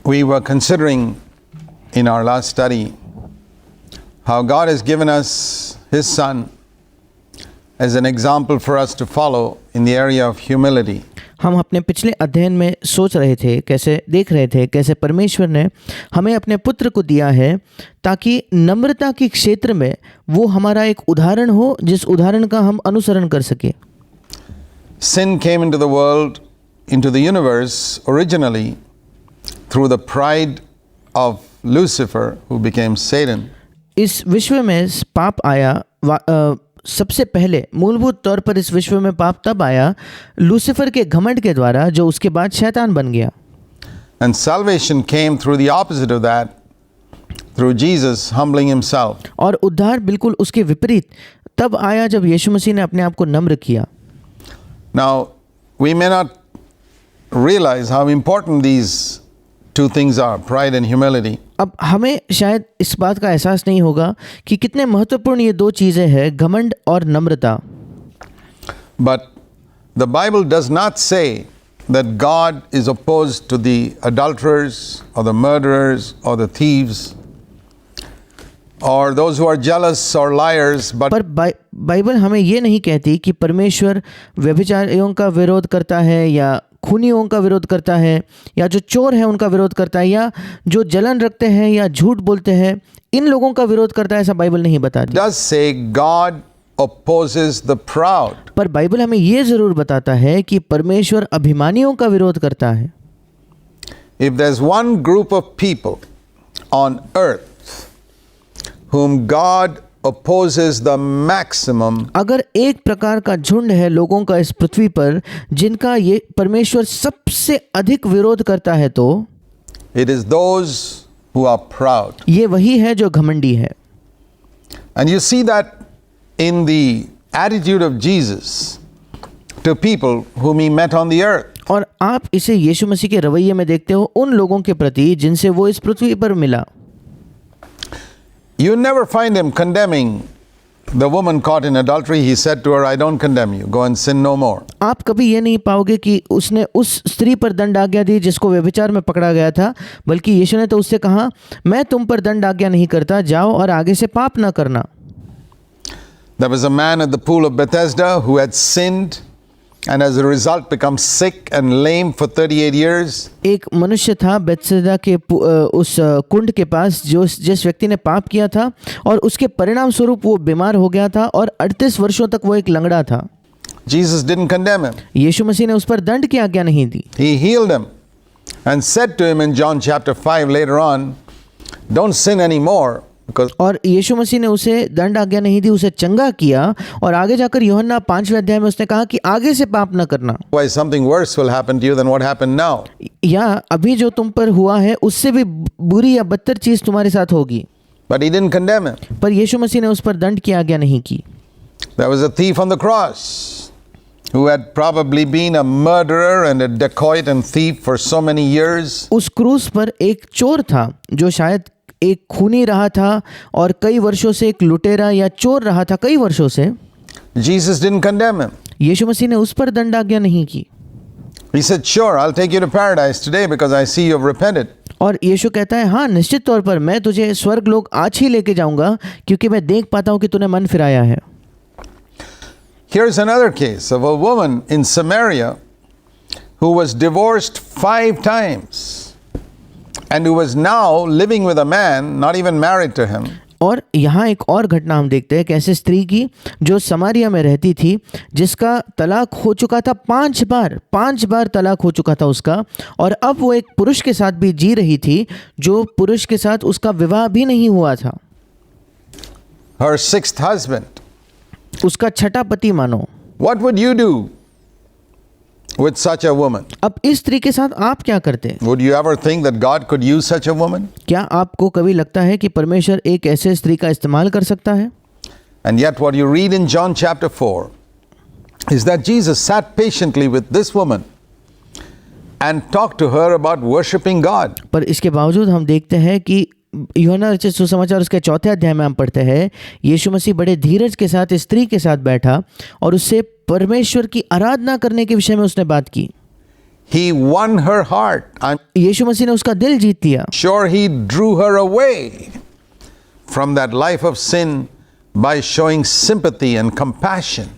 We were considering in our last study how God has given us His Son as an example for us to follow in the area of humility. हम अपने पिछले अध्ययन में सोच रहे थे, कैसे देख रहे थे कैसे परमेश्वर ने हमें अपने पुत्र को दिया है ताकि नम्रता के क्षेत्र में वो हमारा एक उदाहरण हो, जिस उदाहरण का हम अनुसरण कर सके। Sin came into the world, into the universe originally through the pride of Lucifer, who became Satan. इस विश्व में पाप आया, सबसे पहले मूलभूत तौर पर इस विश्व में पाप तब आया लूसीफर के घमंड के द्वारा, जो उसके बाद शैतान बन गया। And salvation came through the opposite of that, through Jesus humbling himself. और उद्धार बिल्कुल उसके विपरीत तब आया जब यीशु मसीह ने अपने आप को नम्र किया। Now, we may not realize how important these two things are, pride and humility. अब हमें शायद इस बात का एहसास नहीं होगा कि कितने महत्वपूर्ण ये दो चीज़ें हैं, घमंड और नम्रता। But the Bible does not say that God is opposed to the adulterers or the murderers or the thieves or those who are jealous or liars, but पर बाइबल हमें ये नहीं कहती कि परमेश्वर व्यभिचारियों का विरोध करता है या खूनियों का विरोध करता है या जो चोर है उनका विरोध करता है या जो जलन रखते हैं या झूठ बोलते हैं, इन लोगों का विरोध करता है, ऐसा बाइबल नहीं बताती। does say God opposes the proud. पर बाइबल हमें ये ज़रूर बताता है कि परमेश्वर अभिमानियों का विरोध करता है। If there's one group of people on earth whom God opposes the maximum, अगर एक प्रकार का झुंड है लोगों का इस पृथ्वी पर जिनका ये परमेश्वर सबसे अधिक विरोध करता है, तो it is those who are proud. ये वही है जो घमंडी है। And you see that in the attitude of Jesus to people whom he met on the earth. और आप इसे यीशु मसीह के रवैये में देखते हो उन लोगों के प्रति जिनसे वो इस पृथ्वी पर मिला। You never find him condemning the woman caught in adultery. He said to her, I don't condemn you. Go and sin no more. आप कभी ये नहीं पाओगे कि उसने उस स्त्री पर दंड आज्ञा दी जिसको व्यभिचार में पकड़ा गया था, बल्कि यीशु ने तो उससे कहा, मैं तुम पर दंड आज्ञा नहीं करता, जाओ और आगे से पाप ना करना। There was a man at the pool of Bethesda who had sinned and as a result become sick and lame for 38 years. एक मनुष्य था बेथसेदा के उस कुंड के पास जिस व्यक्ति ने पाप किया था और उसके परिणाम स्वरूप वो बीमार हो गया था और 38 वर्षों तक वो एक लंगड़ा था। Jesus didn't condemn him. यीशु मसीह ने उस पर दंड की आज्ञा नहीं दी। He healed him and said to him in John chapter 5 later on, don't sin anymore. और यीशु मसीह ने उसे दंड आज्ञा नहीं दी, उसे चंगा किया और आगे जाकर यूहन्ना 5वें अध्याय में उसने कहा कि आगे से पाप न करना। Why something worse will happen to you than what happened now. या अभी जो तुम पर हुआ है उससे भी बुरी या बदतर चीज तुम्हारे साथ होगी। But he didn't condemn him. पर यीशु मसीह ने उस पर दंड की आज्ञा नहीं की। There was a thief on the cross who had probably been a murderer and a dacoit and thief for so many years. उस क्रूस पर एक चोर था जो शायद एक खूनी रहा था और कई वर्षों से एक लुटेरा या चोर रहा था कई वर्षों से। Jesus didn't condemn him. यीशु मसीह ने उस पर दंड आज्ञा नहीं की। He said, sure, I'll take you to paradise today because I see you've repented. और यीशु कहता है, हाँ निश्चित तौर पर मैं तुझे स्वर्ग लोक आज ही लेके जाऊंगा क्योंकि मैं देख पाता हूँ कि तूने मन फिराया है। Here's another case of a woman in Samaria who was divorced 5 times and who was now living with a man not even married to him. और यहाँ एक और घटना हम देखते हैं कैसे स्त्री की जो समारिया में रहती थी जिसका तलाक हो चुका था 5 बार तलाक हो चुका था उसका, और अब वो एक पुरुष के साथ भी जी रही थी जो पुरुष के साथ उसका विवाह भी नहीं हुआ था। Her 6th husband. उसका छठा पति मानो। What would you do with such a woman? अब इस स्त्री के साथ आप क्या करते? Would you ever think that God could use such a woman? क्या आपको कभी लगता है कि परमेश्वर एक ऐसे स्त्री का इस्तेमाल कर सकता है? And yet what you read in John chapter 4 is that Jesus sat patiently with this woman and talked to her about worshiping God. पर इसके बावजूद हम देखते हैं कि यूहन्ना रचित सुसमाचार उसके 4 अध्याय में हम पढ़ते हैं यीशु मसीह बड़े धीरज के साथ स्त्री के साथ बैठा और उससे परमेश्वर की आराधना करने के विषय में उसने बात की। He won her heart. I'm यीशु मसीह ने उसका दिल जीत लिया sure he drew her away from that life of sin by showing sympathy and compassion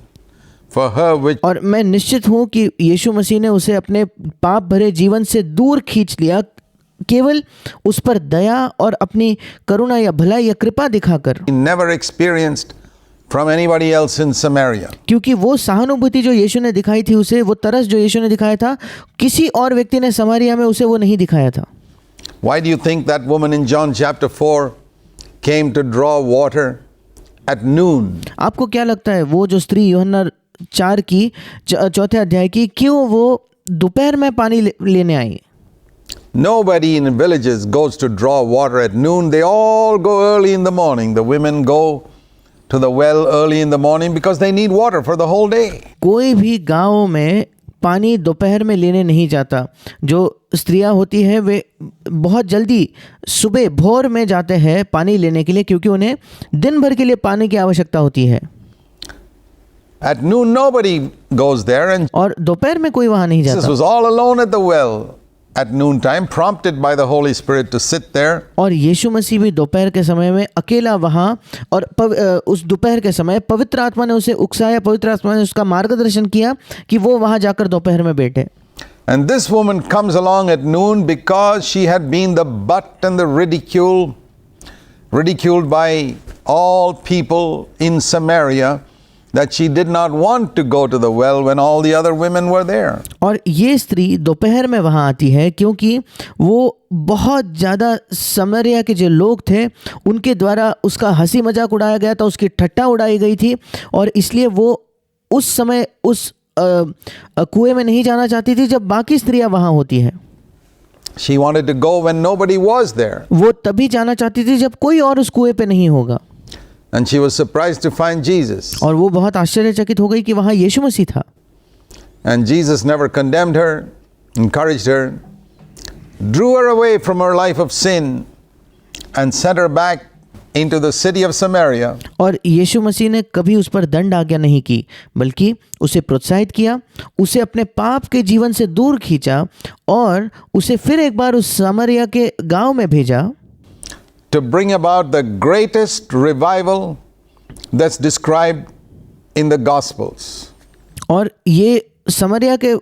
for her, which और मैं निश्चित हूँ कि यीशु मसीह ने उसे अपने पाप भरे जीवन से दूर खींच लिया, केवल उस पर दया और अपनी करुणा या भलाई या कृपा दिखाकर, he never experienced from anybody else in Samaria. क्योंकि वो सहानुभूति जो यीशु ने दिखाई थी उसे, वो तरस जो यीशु ने दिखाया था, किसी और व्यक्ति ने समारिया में उसे वो नहीं दिखाया था। Why do you think that woman in John chapter 4 came to draw water at noon? आपको क्या लगता है वो जो स्त्री यूहन्ना 4 की चौथे अध्याय की, क्यों वो दोपहर में पानी लेने आई? Nobody in villages goes to draw water at noon. They all go early in the morning. The women go to the well early in the morning because they need water for the whole day. कोई भी गांव में पानी दोपहर में लेने नहीं जाता। जो स्त्रियां होती हैं वे बहुत जल्दी सुबह भोर में जाते हैं पानी लेने के लिए, क्योंकि उन्हें दिन भर के लिए पानी की आवश्यकता होती है। At noon nobody goes there, and और दोपहर में कोई वहाँ नहीं Jesus जाता। was all alone at the well at noontime, prompted by the Holy Spirit to sit there. और यीशु मसीह भी दोपहर के समय में अकेला वहाँ, और उस दोपहर के समय पवित्र आत्मा ने उसे उकसाया, पवित्र आत्मा ने उसका मार्गदर्शन किया कि वो वहाँ जाकर दोपहर में बैठे। And this woman comes along at noon because she had been the butt and the ridiculed by all people in Samaria, that she did not want to go to the well when all the other women were there. और ये स्त्री दोपहर में वहाँ आती है क्योंकि वो बहुत ज़्यादा समरिया के जो लोग थे उनके द्वारा उसका हंसी मजाक उड़ाया गया था, उसकी ठट्ठा उड़ाई गई थी, और इसलिए वो उस समय उस कुएं में नहीं जाना चाहती थी जब बाकी स्त्रियां वहाँ होती हैं। She wanted to go when nobody was there. वो तभी जाना चाहती थी जब कोई और उस कुएं पे नहीं होगा। And she was surprised to find Jesus. और वो बहुत आश्चर्यचकित हो गई कि वहाँ यीशु मसीह था। And Jesus never condemned her, encouraged her, drew her away from her life of sin and sent her back into the city of Samaria. और यीशु मसीह ने कभी उस पर दंड आज्ञा नहीं की, बल्कि उसे प्रोत्साहित किया, उसे अपने पाप के जीवन से दूर खींचा और उसे फिर एक बार उस सामरिया के गांव में भेजा, to bring about the greatest revival that's described in the Gospels. और ये समरिया के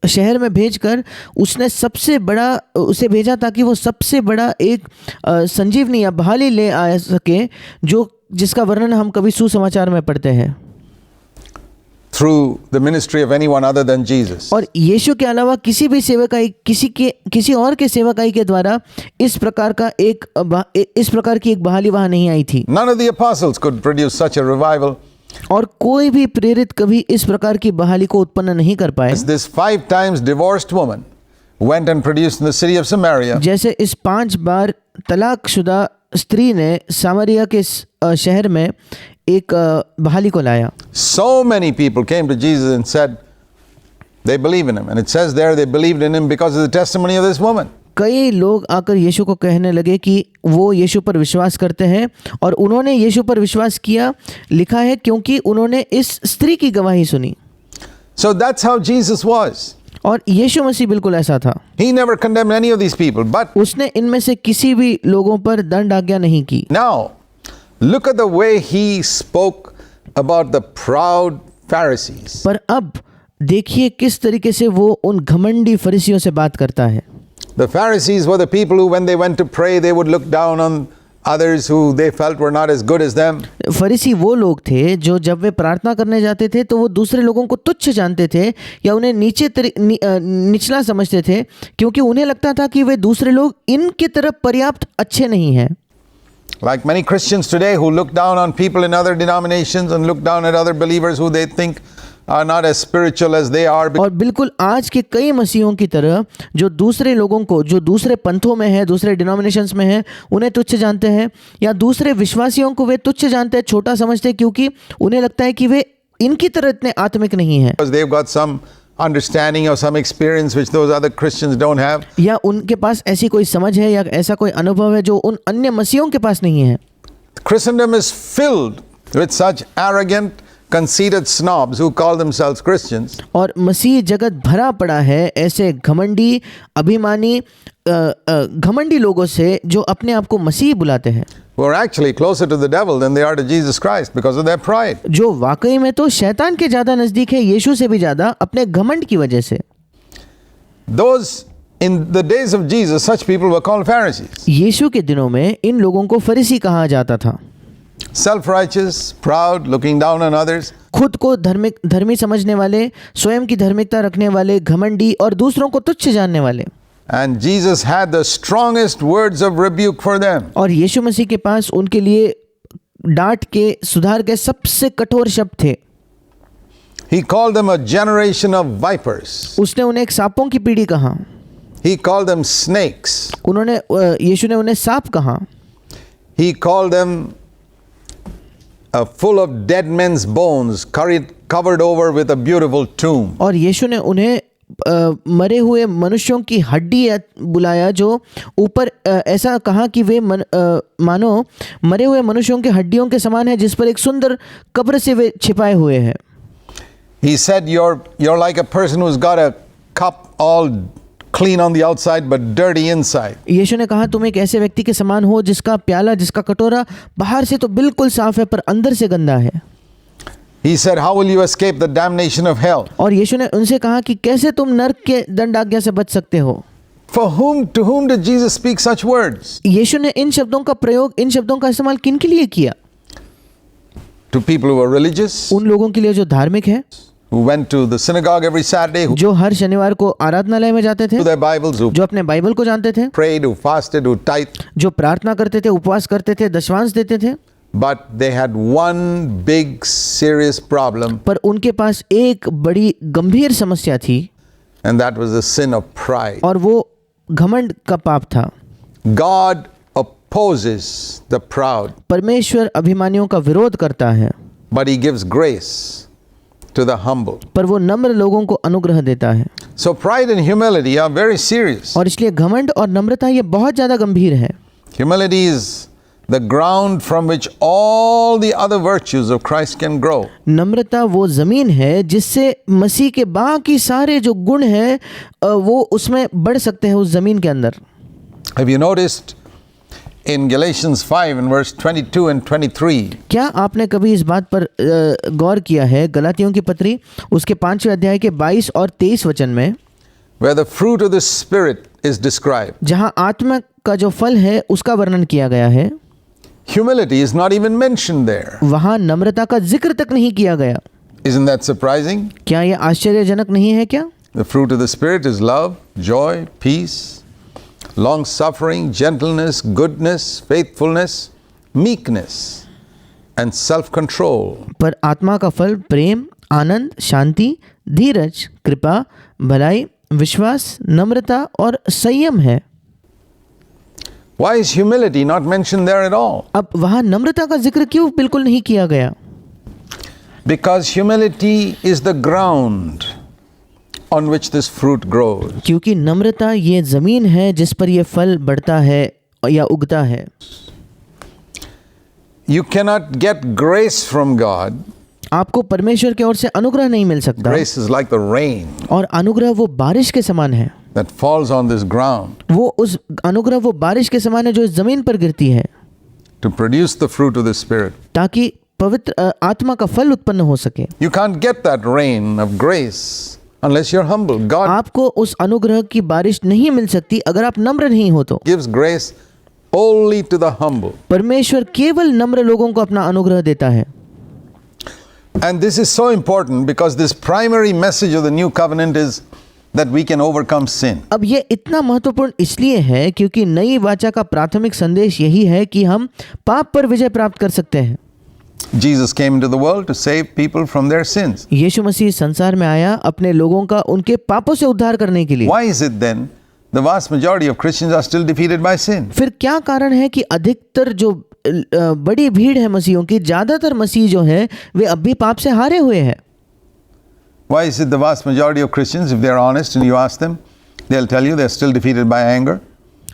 शहर में भेजकर उसने सबसे बड़ा उसे भेजा ताकि वो सबसे बड़ा एक संजीवनी या बहाली ले आ सके, जो जिसका वर्णन हम कभी सुसमाचार में पढ़ते हैं, Through the ministry of anyone other than Jesus. और यीशु के अलावा किसी भी सेवकाई किसी और के सेवकाई के द्वारा इस प्रकार की एक बहाली वहाँ नहीं आई थी। None of the apostles could produce such a revival. और कोई भी प्रेरित कभी इस प्रकार की बहाली को उत्पन्न नहीं कर पाए। As this 5 times divorced woman went and produced in the city of Samaria. जैसे इस 5 बार तलाकशुदा स्त्री ने सामरिया के शहर में एक बहाली को लाया। So many people came to Jesus and said they believe in him, and it says there they believed in him because of the testimony of this woman. कई लोग आकर यीशु को कहने लगे कि वो यीशु पर विश्वास करते हैं, और उन्होंने यीशु पर विश्वास किया, लिखा है, क्योंकि उन्होंने इस स्त्री की गवाही सुनी। So that's how Jesus was. और यीशु मसीह बिल्कुल ऐसा था। He never condemned any of these people, but उसने इनमें से किसी भी लोगों पर दंड आज्ञा नहीं की। now look at the way he spoke about the proud Pharisees. पर अब देखिए किस तरीके से वो उन घमंडी फरीसियों से बात करता है। The Pharisees were the people who, when they went to pray, they would look down on others who they felt were not as good as them. फरीसी वो लोग थे जो जब वे प्रार्थना करने जाते थे तो वो दूसरे लोगों को तुच्छ जानते थे या उन्हें निचला समझते थे, क्योंकि उन्हें लगता था कि वे दूसरे लोग इनके तरफ पर्याप्त अच्छे नहीं हैं। Like many Christians today who look down on people in other denominations and look down at other believers who they think are not as spiritual as they are. और बिल्कुल आज के कई मसीहों की तरह जो दूसरे लोगों को, जो दूसरे पंथों में है, दूसरे डिनोमिनेशंस में है, उन्हें तुच्छ जानते हैं, या दूसरे विश्वासियों को वे तुच्छ जानते हैं, छोटा समझते हैं, क्योंकि उन्हें लगता है कि वे इनकी तरह इतने आत्मिक नहीं हैं, Because they've got some understanding or some experience which those other Christians don't have. या उनके पास ऐसी कोई समझ है या ऐसा कोई अनुभव है जो उन अन्य मसीहों के पास नहीं है। Christendom is filled with such arrogant, conceited snobs who call themselves Christians, और मसीह जगत भरा पड़ा है ऐसे घमंडी अभिमानी घमंडी लोगों से जो अपने आप को मसीह बुलाते हैं, who are actually closer to the devil than they are to Jesus Christ because of their pride. जो वाकई में तो शैतान के ज़्यादा नज़दीक है यीशु से भी ज़्यादा अपने घमंड की वजह से। Those in the days of Jesus, such people were called Pharisees. यीशु के दिनों में इन लोगों को फरीसी कहा जाता था। Self-righteous, proud, looking down on others. खुद को धर्मी समझने वाले, स्वयं की धार्मिकता रखने वाले, घमंडी और दूसरों को तुच्छ जानने वाले। And Jesus had the strongest words of rebuke for them. और यीशु मसीह के पास उनके लिए डांट के सुधार के सबसे कठोर शब्द थे। He called them a generation of vipers. उसने उन्हें एक सांपों की पीढ़ी कहा। He called them snakes. यीशु ने उन्हें सांप कहा। He called them full of dead men's bones, covered over with a beautiful tomb. और यीशु ने उन्हें मरे हुए मनुष्यों की हड्डी बुलाया, जो ऊपर ऐसा कहा कि वे मानो मरे हुए मनुष्यों की हड्डियों के समान है, जिस पर एक सुंदर कब्र से वे छिपाए हुए हैं। He said, you're like a person who's got a cup all clean on the outside but dirty inside. यीशु ने कहा तुम एक ऐसे व्यक्ति के समान हो जिसका प्याला, जिसका कटोरा बाहर से तो बिल्कुल साफ है पर अंदर से गंदा है। He said, how will you escape the damnation of hell? और यीशु ने उनसे कहा कि कैसे तुम नरक के दंडाज्ञा से बच सकते हो। To whom did Jesus speak such words? यीशु ने इन शब्दों का प्रयोग, इन शब्दों का इस्तेमाल किन के लिए किया? To people who were religious, उन लोगों के लिए जो धार्मिक है, who went to the synagogue every Saturday, who जो हर शनिवार को आराधनालय में जाते थे, knew their Bibles, who जो अपने बाइबल को जानते थे, prayed, who fasted, who tithed. जो प्रार्थना करते थे, उपवास करते थे, दशवांश देते थे। But they had one big serious problem, पर उनके पास एक बड़ी गंभीर समस्या थी, and that was the sin of pride. और वो घमंड का पाप था। God opposes the proud, परमेश्वर अभिमानियों का विरोध करता है, but he gives grace to the humble. पर वो नम्र लोगों को अनुग्रह देता है। So pride and humility are very serious. और इसलिए घमंड और नम्रता ये बहुत ज़्यादा गंभीर है। Humility is the ground from which all the other virtues of Christ can grow. नम्रता वो ज़मीन है जिससे मसीह के बाकी सारे जो गुण हैं वो उसमें बढ़ सकते हैं, उस ज़मीन के अंदर। Have you noticed in Galatians 5 and verse 22 and 23? क्या आपने कभी इस बात पर गौर किया है गलातियों की पत्री उसके 5वें अध्याय के 22 और 23 वचन में, Where the fruit of the Spirit is described. जहाँ आत्मा का जो फल है उसका वर्णन किया गया है। Humility is not even mentioned there. वहाँ नम्रता का जिक्र तक नहीं किया गया। Isn't that surprising? क्या यह आश्चर्यजनक नहीं है क्या? The fruit of the Spirit is love, joy, peace, long-suffering, gentleness, goodness, faithfulness, meekness, and self-control. पर आत्मा का फल प्रेम, आनंद, शांति, धीरज, कृपा, भलाई, विश्वास, नम्रता और संयम है। Why is humility not mentioned there at all? अब वहाँ नम्रता का जिक्र क्यों बिल्कुल नहीं किया गया? Because humility is the ground on which this fruit grows. क्योंकि नम्रता ये ज़मीन है जिस पर ये फल बढ़ता है या उगता है। You cannot get grace from God. आपको परमेश्वर की ओर से अनुग्रह नहीं मिल सकता। Grace is like the rain और अनुग्रह वो बारिश के समान है। that falls on this ground वो उस अनुग्रह वो बारिश के समान है जो इस ज़मीन पर गिरती है, to produce the fruit of the Spirit. ताकि पवित्र आत्मा का फल उत्पन्न हो सके। You can't get that rain of grace unless you're humble. God आपको उस अनुग्रह की बारिश नहीं मिल सकती अगर आप नम्र नहीं हो तो। gives grace only to the humble. परमेश्वर केवल नम्र लोगों को अपना अनुग्रह देता है। And this is so important because this primary message of the new covenant is that we can overcome sin. अब ये इतना महत्वपूर्ण इसलिए है क्योंकि नई वाचा का प्राथमिक संदेश यही है कि हम पाप पर विजय प्राप्त कर सकते हैं। Jesus came into the world to save people from their sins. यीशु मसीह संसार में आया अपने लोगों का उनके पापों से उद्धार करने के लिए। Why is it then the vast majority of Christians are still defeated by sin? फिर क्या कारण है कि अधिकतर जो बड़ी भीड़ है मसीहों की, ज़्यादातर मसीह जो है वे अब भी पाप से हारे हुए हैं? Why is it the vast majority of Christians, if they're honest and you ask them, they'll tell you they're still defeated by anger?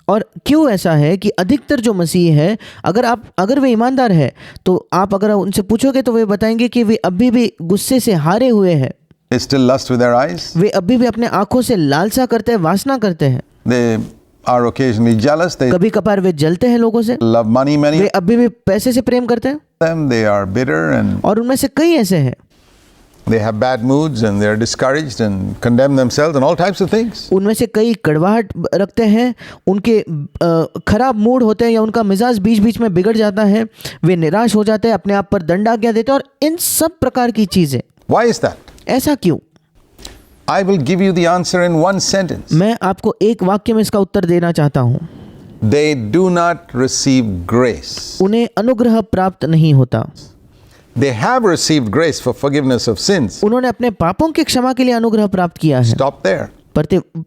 और क्यों ऐसा है कि अधिकतर जो मसीह है, अगर वे ईमानदार है तो आप अगर उनसे पूछोगे तो वे बताएंगे कि वे अभी भी गुस्से से हारे हुए हैं। They still lust with their eyes. वे अभी भी अपने आंखों से लालसा करते हैं, वासना करते हैं। They are occasionally jealous. They कभी कभार वे जलते हैं लोगों से। love money. Many way of अभी भी पैसे से प्रेम करते हैं them, they are bitter and और उनमें से कई ऐसे हैं, they have bad moods and they are discouraged and condemn themselves and all types of things. उनमें से कई कड़वाहट रखते हैं, उनके खराब मूड होते हैं या उनका मिजाज बीच बीच में बिगड़ जाता है, वे निराश हो जाते हैं, अपने आप पर दंडाज्ञा देते हैं और इन सब प्रकार की चीज़ें। Why is that? ऐसा क्यों? I will give you the answer in one sentence. मैं आपको एक वाक्य में इसका उत्तर देना चाहता हूँ। They do not receive grace. उन्हें अनुग्रह प्राप्त नहीं होता। They have received grace for forgiveness of sins. उन्होंने अपने पापों की क्षमा के लिए अनुग्रह प्राप्त किया है, Stop there.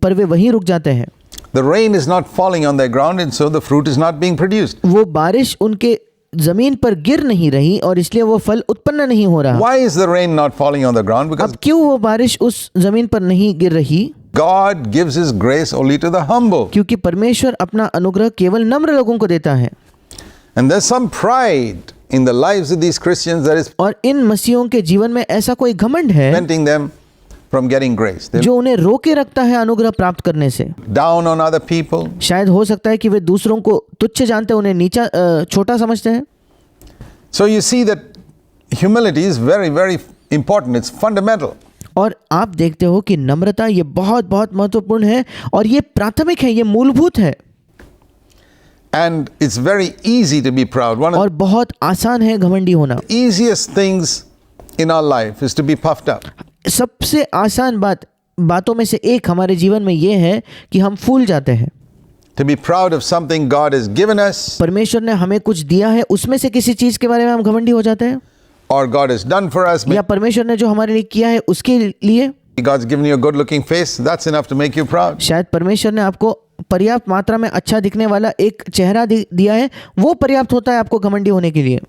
पर वे वहीं रुक जाते हैं। The rain is not falling on their ground and so the fruit is not being produced. वो बारिश उनके जमीन पर गिर नहीं रही और इसलिए वो फल उत्पन्न नहीं हो रहा। Why is the rain not falling on the ground? Because अब क्यों वो बारिश उस जमीन पर नहीं गिर रही? God gives His grace only to the humble. क्योंकि परमेश्वर अपना अनुग्रह केवल नम्र लोगों को देता है। And there's some pride in the lives of these Christians that is और इन मसीहों के जीवन में ऐसा कोई घमंड है preventing them from getting grace. They're जो उन्हें रोके रखता है अनुग्रह प्राप्त करने से। down on other people. शायद हो सकता है कि वे दूसरों को तुच्छ जानते हैं, उन्हें नीचा छोटा समझते हैं। So you see that humility is very, very important. It's fundamental. और आप देखते हो कि नम्रता ये बहुत बहुत महत्वपूर्ण है और ये प्राथमिक है, ये मूलभूत है And it's very easy to be proud. One of और बहुत आसान है घमंडी होना। the easiest things in our life is to be puffed up. सबसे आसान बातों में से एक हमारे जीवन में ये है कि हम फूल जाते हैं। To be proud of something God has given us परमेश्वर ने हमें कुछ दिया है, उसमें से किसी चीज के बारे में हम घमंडी हो जाते हैं, or God has done for us. या परमेश्वर ने जो हमारे लिए किया है उसके लिए। God's given you a good looking face. That's enough to make you proud. शायद परमेश्वर ने आपको पर्याप्त मात्रा में अच्छा दिखने वाला एक चेहरा दिया है, वो पर्याप्त होता है आपको घमंडी होने के लिए।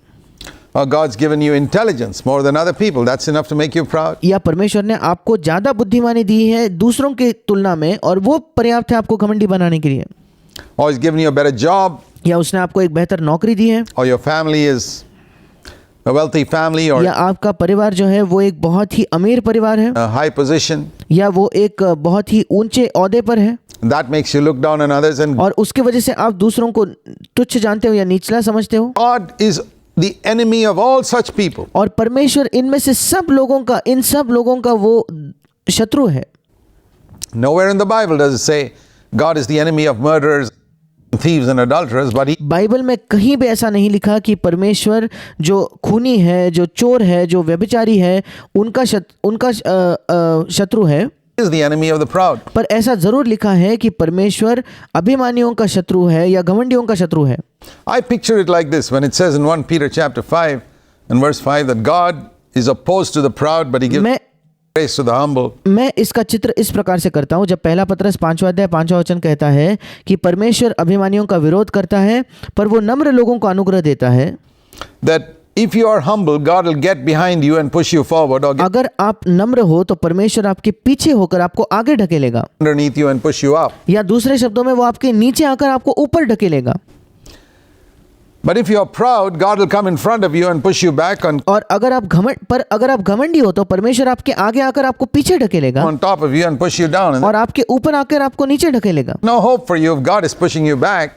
Or God's given you intelligence more than other people. That's enough to make you proud. या परमेश्वर ने आपको ज्यादा बुद्धिमानी दी है दूसरों की तुलना में और वो पर्याप्त है आपको घमंडी बनाने के लिए। Or He's given you a better job. या उसने आपको एक बेहतर नौकरी दी है, Or your family is a wealthy family or या आपका परिवार जो है वो एक बहुत ही अमीर परिवार है, a high position. या वो एक बहुत ही ऊंचे ओहदे पर है That makes you look down on others. And और उसकी वजह से आप दूसरों को तुच्छ जानते हो या निचला समझते हो। God is the enemy of all such people. और परमेश्वर इनमें से इन सब लोगों का वो शत्रु है। Nowhere in the Bible does it say God is the enemy of murderers, thieves and adulterers, but He Bible में कहीं भी ऐसा नहीं लिखा कि परमेश्वर जो खूनी है, जो चोर है, जो व्यभिचारी है, उनका शत्रु है। is the enemy of the proud. पर ऐसा जरूर लिखा है कि परमेश्वर अभिमानियों का शत्रु है या घमंडियों का शत्रु है। I picture it like this when it says in 1 Peter chapter 5 and verse 5 that God is opposed to the proud but He gives मैं grace to the humble. मैं इसका चित्र इस प्रकार से करता हूँ, जब पहला पत्रस 5वां अध्याय 5वां वचन कहता है कि परमेश्वर अभिमानियों का विरोध करता है पर वो नम्र लोगों को अनुग्रह देता है। That if you are humble, God will get behind you and push you forward or get अगर आप नम्र हो तो परमेश्वर आपके पीछे होकर आपको आगे ढकेलेगा, underneath you and push you up. या दूसरे शब्दों में वो आपके नीचे आकर आपको ऊपर ढकेलेगा। But if you are proud, God will come in front of you and push you back on और अगर आप घमंडी हो तो परमेश्वर आपके आगे आकर आपको पीछे ढकेलेगा top of you and push you down. And और आपके ऊपर आकर आपको नीचे ढकेलेगा। no hope for you if God is pushing you back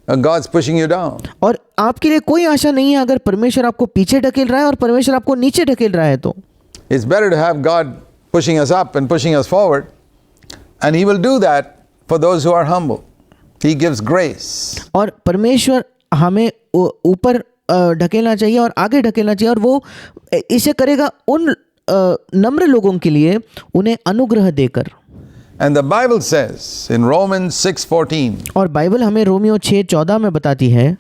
and God's pushing you down. और आपके लिए कोई आशा नहीं है अगर परमेश्वर आपको पीछे ढकेल रहा है और परमेश्वर आपको नीचे ढकेल रहा है तो। It's better to have God pushing us up and pushing us forward, and He will do that for those who are humble. He gives grace. और परमेश्वर हमें ऊपर ढकेलना चाहिए और आगे ढकेलना चाहिए और वो इसे करेगा उन नम्र लोगों के लिए, उन्हें अनुग्रह देकर। And the Bible says in Romans 6:14 और बाइबल हमें रोमियो 6:14 में बताती है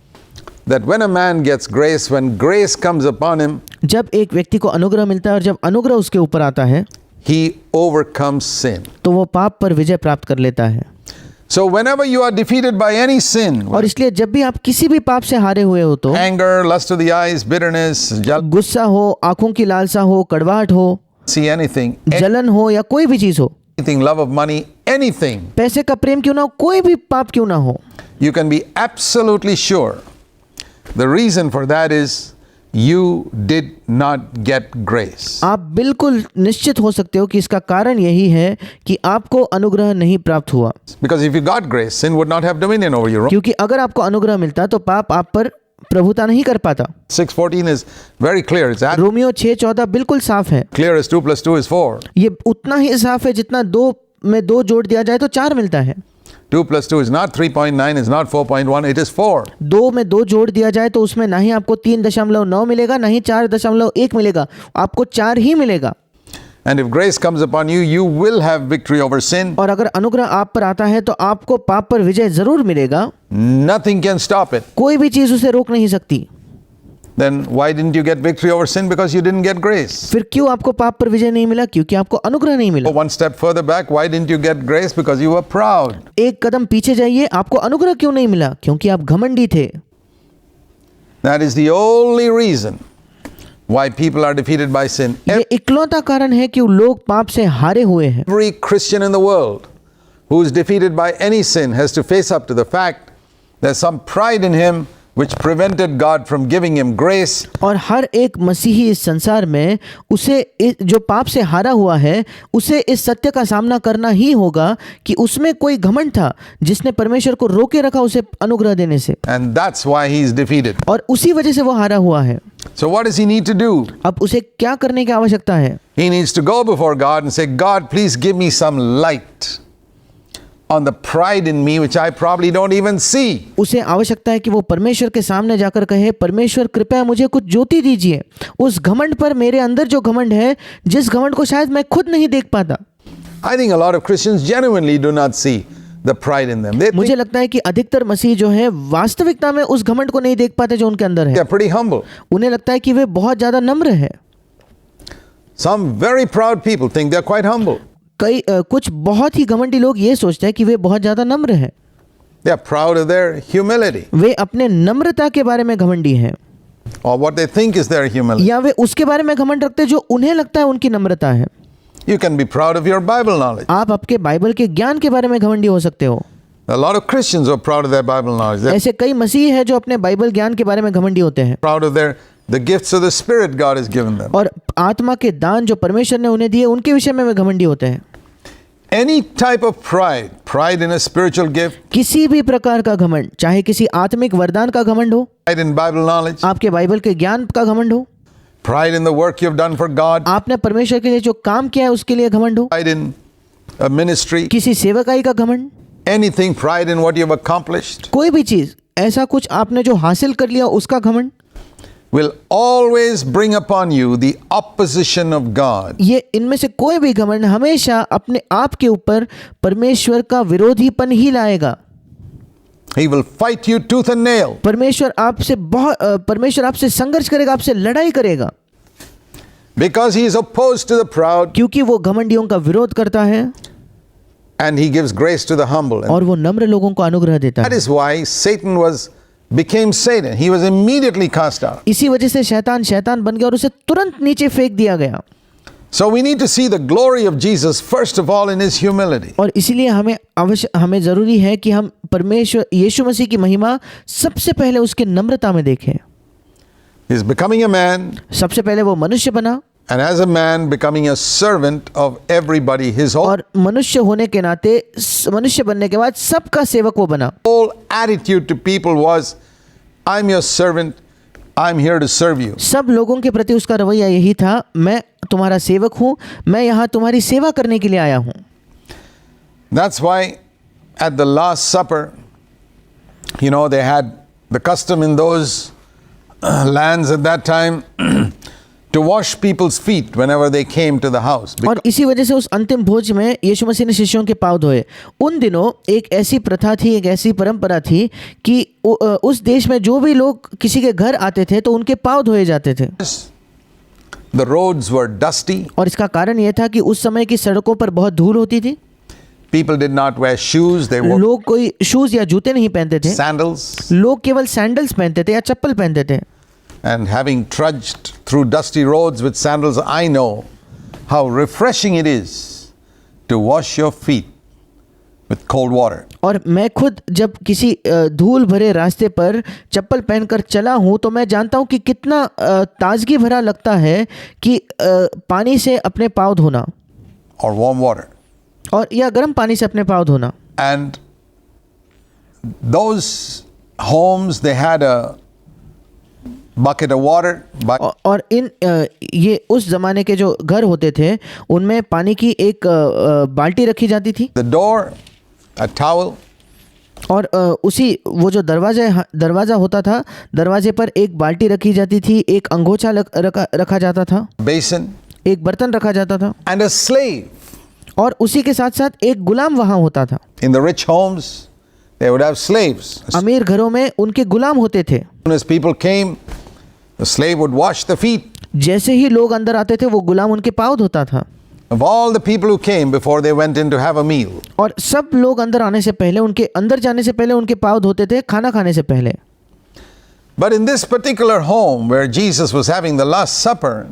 that when a man gets grace, when grace comes upon him, जब एक व्यक्ति को अनुग्रह मिलता है और जब अनुग्रह उसके ऊपर आता है he overcomes sin. तो वो पाप पर विजय प्राप्त कर लेता है। So whenever you are defeated by any sin, और इसलिए जब भी आप किसी भी पाप से हारे हुए हो तो anger, lust of the eyes, bitterness, गुस्सा हो, आंखों की लालसा हो, कड़वाहट हो, see anything, जलन हो या कोई भी चीज हो, anything, love of money, anything, पैसे का प्रेम क्यों ना हो, कोई भी पाप क्यों ना हो, you can be absolutely sure the reason for that is you did not get grace. आप बिल्कुल निश्चित हो सकते हो कि इसका कारण यही है कि आपको अनुग्रह नहीं प्राप्त हुआ। Because if you got grace, sin would not have dominion over you. क्योंकि अगर आपको अनुग्रह मिलता तो पाप आप पर प्रभुता नहीं कर पाता। 6:14 is very clear. It's as Romeo 6:14 बिल्कुल साफ है। clear as 2 + 2 is 4. ये उतना ही साफ है जितना 2 में 2 जोड़ दिया जाए तो 4 मिलता है। 2 + 2 is not 3.9, is not 4.1, it is 4. 2 में 2 जोड़ दिया जाए तो उसमें ना ही आपको 3.9 मिलेगा, ना ही 4.1 मिलेगा, आपको 4 ही मिलेगा। And if grace comes upon you, you will have victory over sin. और अगर अनुग्रह आप पर आता है तो आपको पाप पर विजय जरूर मिलेगा। Nothing can stop it. कोई भी चीज उसे रोक नहीं सकती। Then why didn't you get victory over sin? Because you didn't get grace. फिर क्यों आपको पाप पर विजय नहीं मिला? क्योंकि आपको अनुग्रह नहीं मिला। Go one step further back, why didn't you get grace? Because you were proud. एक कदम पीछे जाइए, आपको अनुग्रह क्यों नहीं मिला? क्योंकि आप घमंडी थे। That is the only reason why people are defeated by sin. ये इकलौता कारण है कि लोग पाप से हारे हुए हैं। Every Christian in the world who is defeated by any sin has to face up to the fact there's some pride in him which prevented God from giving him grace. और हर एक मसीही इस संसार में उसे जो पाप से हारा हुआ है उसे इस सत्य का सामना करना ही होगा कि उसमें कोई घमंड था जिसने परमेश्वर को रोके रखा उसे अनुग्रह देने से, And that's why he is defeated. और उसी वजह से वो हारा हुआ है। So what does he need to do? अब उसे क्या करने की आवश्यकता है? He needs to go before God and say, God, please give me some light on the pride in me which I probably don't even see. उसे आवश्यकता है कि वो परमेश्वर के सामने जाकर कहे, परमेश्वर कृपया मुझे कुछ ज्योति दीजिए उस घमंड पर, मेरे अंदर जो घमंड है, जिस घमंड को शायद मैं खुद नहीं देख पाता। I think a lot of Christians genuinely do not see the pride in them. They मुझे लगता है कि अधिकतर मसीह जो है वास्तविकता में उस घमंड को नहीं देख पाते जो उनके अंदर है। are pretty humble. उन्हें लगता है कि वे बहुत ज्यादा नम्र है। Some very proud people think they're quite humble. कुछ बहुत ही घमंडी लोग ये सोचते हैं कि वे बहुत ज्यादा नम्र हैं। They are proud of their humility, वे अपने नम्रता के बारे में घमंडी हैं, or what they think is their humility. या वे उसके बारे में घमंड रखते हैं जो उन्हें लगता है उनकी नम्रता है। You can be proud of your Bible knowledge. आप आपके बाइबल के ज्ञान के बारे में घमंडी हो सकते हो। A lot of Christians are proud of their Bible knowledge. They're ऐसे कई मसीह हैं जो अपने बाइबल ज्ञान के बारे में घमंडी होते हैं, proud of the gifts of the Spirit God has given them. और आत्मा के दान जो परमेश्वर ने उन्हें दिए उनके विषय में वे घमंडी होते हैं। Any type of pride in a spiritual gift, किसी भी प्रकार का घमंड, चाहे किसी आत्मिक वरदान का घमंड हो, pride in Bible knowledge, आपके बाइबल के ज्ञान का घमंड हो, pride in the work you've done for God, आपने परमेश्वर के लिए जो काम किया है उसके लिए घमंड हो, pride in a ministry, किसी सेवकाई का घमंड, anything, pride in what you've accomplished, कोई भी चीज ऐसा कुछ आपने जो हासिल कर लिया उसका घमंड, will always bring upon you the opposition of God. ये इनमें से कोई भी घमंड हमेशा अपने आप के ऊपर परमेश्वर का विरोधीपन ही लाएगा। He will fight you tooth and nail. परमेश्वर आपसे संघर्ष करेगा, आपसे लड़ाई करेगा, Because he is opposed to the proud क्योंकि वो घमंडियों का विरोध करता है and he gives grace to the humble. And और वो नम्र लोगों को अनुग्रह देता that है। is why Satan became Satan. He was immediately cast out. इसी वजह से शैतान बन गया और उसे तुरंत नीचे फेंक दिया गया। So we need to see the glory of Jesus first of all in his humility. और इसीलिए हमें जरूरी है कि हम परमेश्वर यीशु मसीह की महिमा सबसे पहले उसके नम्रता में देखें। He is becoming a man, सबसे पहले वो मनुष्य बना, and as a man becoming a servant of everybody. His और मनुष्य होने के नाते मनुष्य बनने के बाद सबका सेवक वो बना। whole attitude to people was, I'm your servant, I'm here to serve you. सब लोगों के प्रति उसका रवैया यही था, मैं तुम्हारा सेवक हूँ, मैं यहाँ तुम्हारी सेवा करने के लिए आया हूँ। That's why at the Last Supper, they had the custom in those lands at that time to wash people's feet whenever they came to the house. और इसी वजह से उस अंतिम भोज में यीशु मसीह ने शिष्यों के पाँव धोए। उन दिनों एक ऐसी प्रथा थी, एक ऐसी परंपरा थी कि उस देश में जो भी लोग किसी के घर आते थे तो उनके पाँव धोए जाते थे। The roads were dusty. और इसका कारण यह था कि उस समय की सड़कों पर बहुत धूल होती थी। People did not wear shoes. They wore लोग कोई शूज या जूते नहीं पहनते थे, sandals. लोग केवल सैंडल्स पहनते थे या चप्पल पहनते थे। And having trudged through dusty roads with sandals, I know how refreshing it is to wash your feet with cold water. और मैं खुद जब किसी धूल भरे रास्ते पर चप्पल पहनकर चला हूँ तो मैं जानता हूँ कि कितना ताजगी भरा लगता है कि पानी से अपने पाँव धोना Or warm water. और या गर्म पानी से अपने पाँव धोना. And those homes, they had a bucket of water. और ये उस ज़माने के जो घर होते थे उनमें पानी की एक बाल्टी रखी जाती थी. The door, a towel. और उसी वो जो दरवाज़ा होता था, दरवाजे पर एक बाल्टी रखी जाती थी, एक अंगोछा रखा जाता था, Basin. एक बर्तन रखा जाता था. And a slave. और उसी के साथ साथ एक गुलाम वहाँ होता था. In the rich homes, they would have slaves. अमीर घरों में उनके गुलाम होते थे. As soon as people came, the slave would wash the feet जैसे ही लोग अंदर आते थे वो गुलाम उनके पाँव धोता था. of all the people who came before they went in to have a meal. और सब लोग अंदर आने से पहले, उनके अंदर जाने से पहले उनके पाँव धोते थे खाना खाने से पहले. But in this particular home where Jesus was having the Last Supper,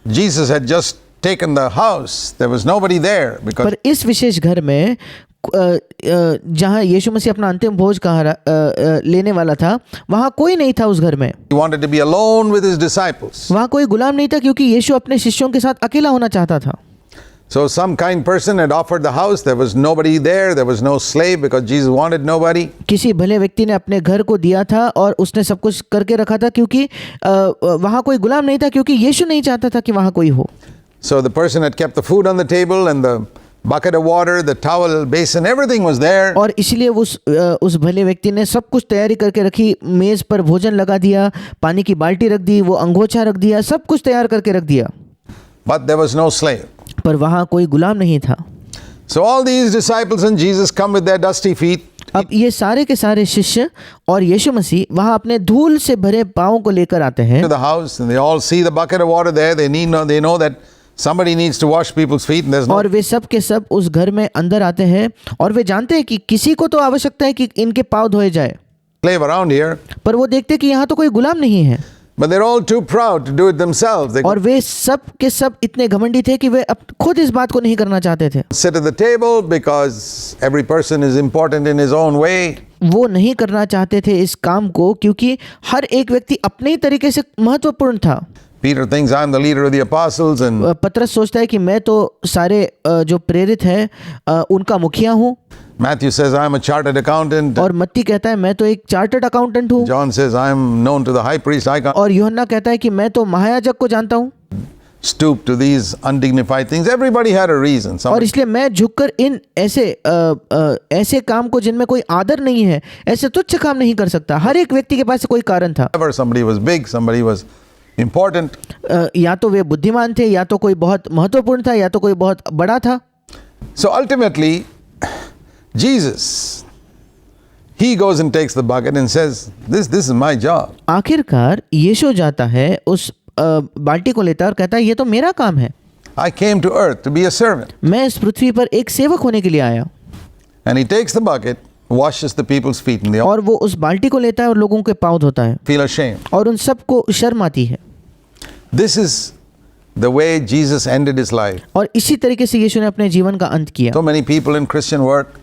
Jesus had just taken the house. There was nobody there because पर इस विशेष घर में जहाँ यीशु मसीह अपना अंतिम भोज लेने वाला था, वहाँ कोई नहीं था उस घर में. he wanted to be alone with his disciples. वहाँ कोई गुलाम नहीं था क्योंकि यीशु अपने शिष्यों के साथ अकेला होना चाहता था. So some kind person had offered the house. There was nobody there. There was no slave because Jesus wanted nobody. किसी भले व्यक्ति ने अपने घर को दिया था और उसने सब कुछ करके रखा था क्योंकि वहाँ कोई गुलाम नहीं था, क्योंकि यीशु नहीं चाहता था कि वहाँ कोई हो. So the person had kept the food on the table and the bucket of water, the towel, basin, everything was there. और इसलिए उस भले व्यक्ति ने सब कुछ तैयारी करके रखी. मेज पर भोजन लगा दिया, पानी की बाल्टी रख दी, वो अंगोछा रख दिया, सब कुछ तैयार करके रख दिया. But there was no slave. पर वहाँ कोई गुलाम नहीं था. So all these disciples and Jesus come with their dusty feet. अब ये सारे के सारे शिष्य और यीशु मसीह वहाँ अपने धूल से भरे पाँव को लेकर आते हैं. To the house and they all see the bucket of water there. They know that somebody needs to wash people's feet and there's no और वे सब के सब उस घर में अंदर आते हैं और वे जानते हैं कि किसी को तो आवश्यकता है कि इनके पाँव धोए जाए. slave around here. पर वो देखते कि यहाँ तो कोई गुलाम नहीं है. But they're all too proud to do it themselves. They और वे सब के सब इतने घमंडी थे कि वे खुद इस बात को नहीं करना चाहते थे. sit at the table because every person is important in his own way. वो नहीं करना चाहते थे इस काम को क्योंकि हर एक व्यक्ति अपने ही तरीके से महत्वपूर्ण था. Peter thinks I'm the leader of the apostles and पतरस सोचता है कि मैं तो सारे जो प्रेरित हैं उनका मुखिया हूँ. Matthew says I'm a chartered accountant. और मत्ती कहता है मैं तो एक चार्टर्ड अकाउंटेंट हूँ. John says I'm known to the high priest. I can't और यूहन्ना कहता है कि मैं तो महायाजक को जानता हूँ. stoop to these undignified things. Everybody had a reason. और इसलिए मैं झुककर इन ऐसे काम को जिनमें कोई आदर नहीं है, ऐसे तुच्छ काम नहीं कर सकता. हर एक व्यक्ति के पास कोई कारण था. Somebody was big, somebody was important. या तो वे बुद्धिमान थे, या तो कोई बहुत महत्वपूर्ण था, या तो कोई बहुत बड़ा था. So ultimately, Jesus, he goes and takes the bucket and says, this is my job. आखिरकार यीशु जाता है, उस बाल्टी को लेता है और कहता है ये तो मेरा काम है. I came to earth to be a servant. मैं इस पृथ्वी पर एक सेवक होने के लिए आया. And he takes the bucket, washes the people's feet, and they all और वो उस बाल्टी को लेता है और लोगों के पाँव धोता है. feel ashamed. और उन सबको शर्म आती है. This is the way Jesus ended his life. और इसी तरीके से यीशु ने अपने जीवन का अंत किया. So many people in Christian work,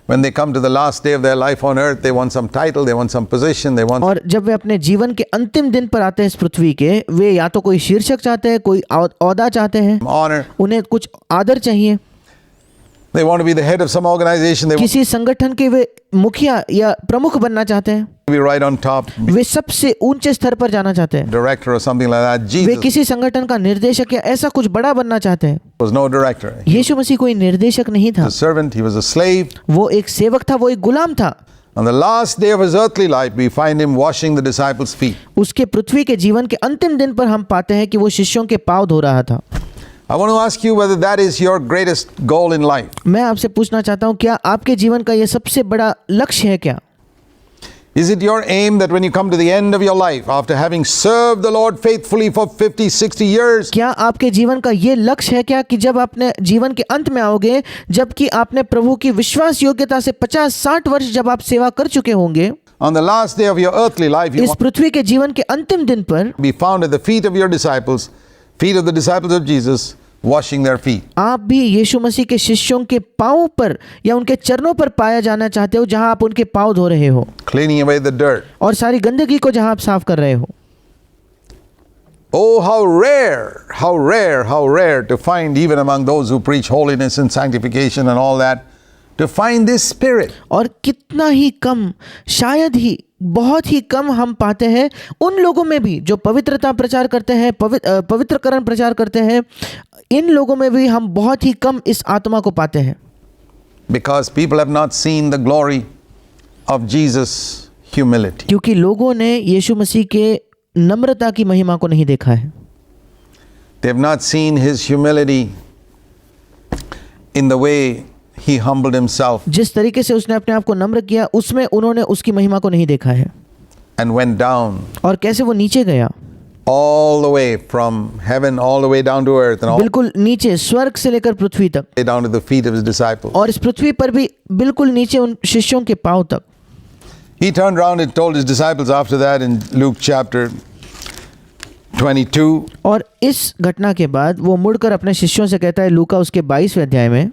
when they come to the last day of their life on earth, they want some title, they want some position, they want. और जब वे अपने जीवन के अंतिम दिन पर आते हैं इस पृथ्वी के, वे या तो कोई शीर्षक चाहते हैं, कोई औहदा चाहते हैं, honor. उन्हें कुछ आदर चाहिए. They want to be the head of some organization. They want किसी संगठन के वे मुखिया या प्रमुख बनना चाहते हैं. to be right on top, be वे सबसे ऊंचे स्तर पर जाना चाहते हैं. director or something like that. Way Jesus किसी संगठन का निर्देशक या ऐसा कुछ बड़ा बनना चाहते हैं. was no director. He यीशु मसीह कोई निर्देशक नहीं था. was a servant, he was a slave. वो एक सेवक था, वो एक गुलाम था. On the last day of his earthly life, we find him washing the disciples' feet. उसके पृथ्वी के जीवन के अंतिम दिन पर हम पाते हैं कि वो शिष्यों के पाँव धो रहा था. I want to ask you whether that is your greatest goal in life. मैं आपसे पूछना चाहता हूँ, क्या आपके जीवन का ये सबसे बड़ा लक्ष्य है क्या? Is it your aim that when you come to the end of your life, after having served the Lord faithfully for 50, 60 years, क्या आपके जीवन का ये लक्ष्य है क्या कि जब आपने जीवन के अंत में आओगे, जबकि आपने प्रभु की विश्वास योग्यता से 50-60 वर्ष जब आप सेवा कर चुके होंगे, on the last day of your earthly life, you इस want पृथ्वी के जीवन के अंतिम दिन पर to be found at the feet of your disciples, feet of the disciples of Jesus, washing their feet. आप भी यीशु मसीह के शिष्यों के पांव पर या उनके चरणों पर पाया जाना चाहते हो, जहां आप उनके पांव धो रहे हो Cleaning away the dirt. और सारी गंदगी को जहां आप साफ कर रहे हो। Oh, how rare, how rare, how rare to find, even among those who preach holiness and sanctification and all that, to find this spirit. और कितना ही कम, शायद ही बहुत ही कम हम पाते हैं उन लोगों में भी जो पवित्रता प्रचार करते हैं, पवित्रकरण प्रचार करते हैं, इन लोगों में भी हम बहुत ही कम इस आत्मा को पाते हैं। Because people have not seen the glory of Jesus' humility. क्योंकि लोगों ने यीशु मसीह के नम्रता की महिमा को नहीं देखा है। They have not seen his humility in the way he humbled himself जिस तरीके से उसने अपने आप को नम्र किया, उसमें उन्होंने उसकी महिमा को नहीं देखा है। and went down और कैसे वो नीचे गया, all the way from heaven all the way down to earth and all बिल्कुल नीचे, स्वर्ग से लेकर पृथ्वी तक, the way down to the feet of his disciples. और इस पृथ्वी पर भी बिल्कुल नीचे उन शिष्यों के पांव तक। He turned around and told his disciples after that in Luke chapter 22. और इस घटना के बाद वो मुड़कर अपने शिष्यों से कहता है, लूका उसके 22वें अध्याय में,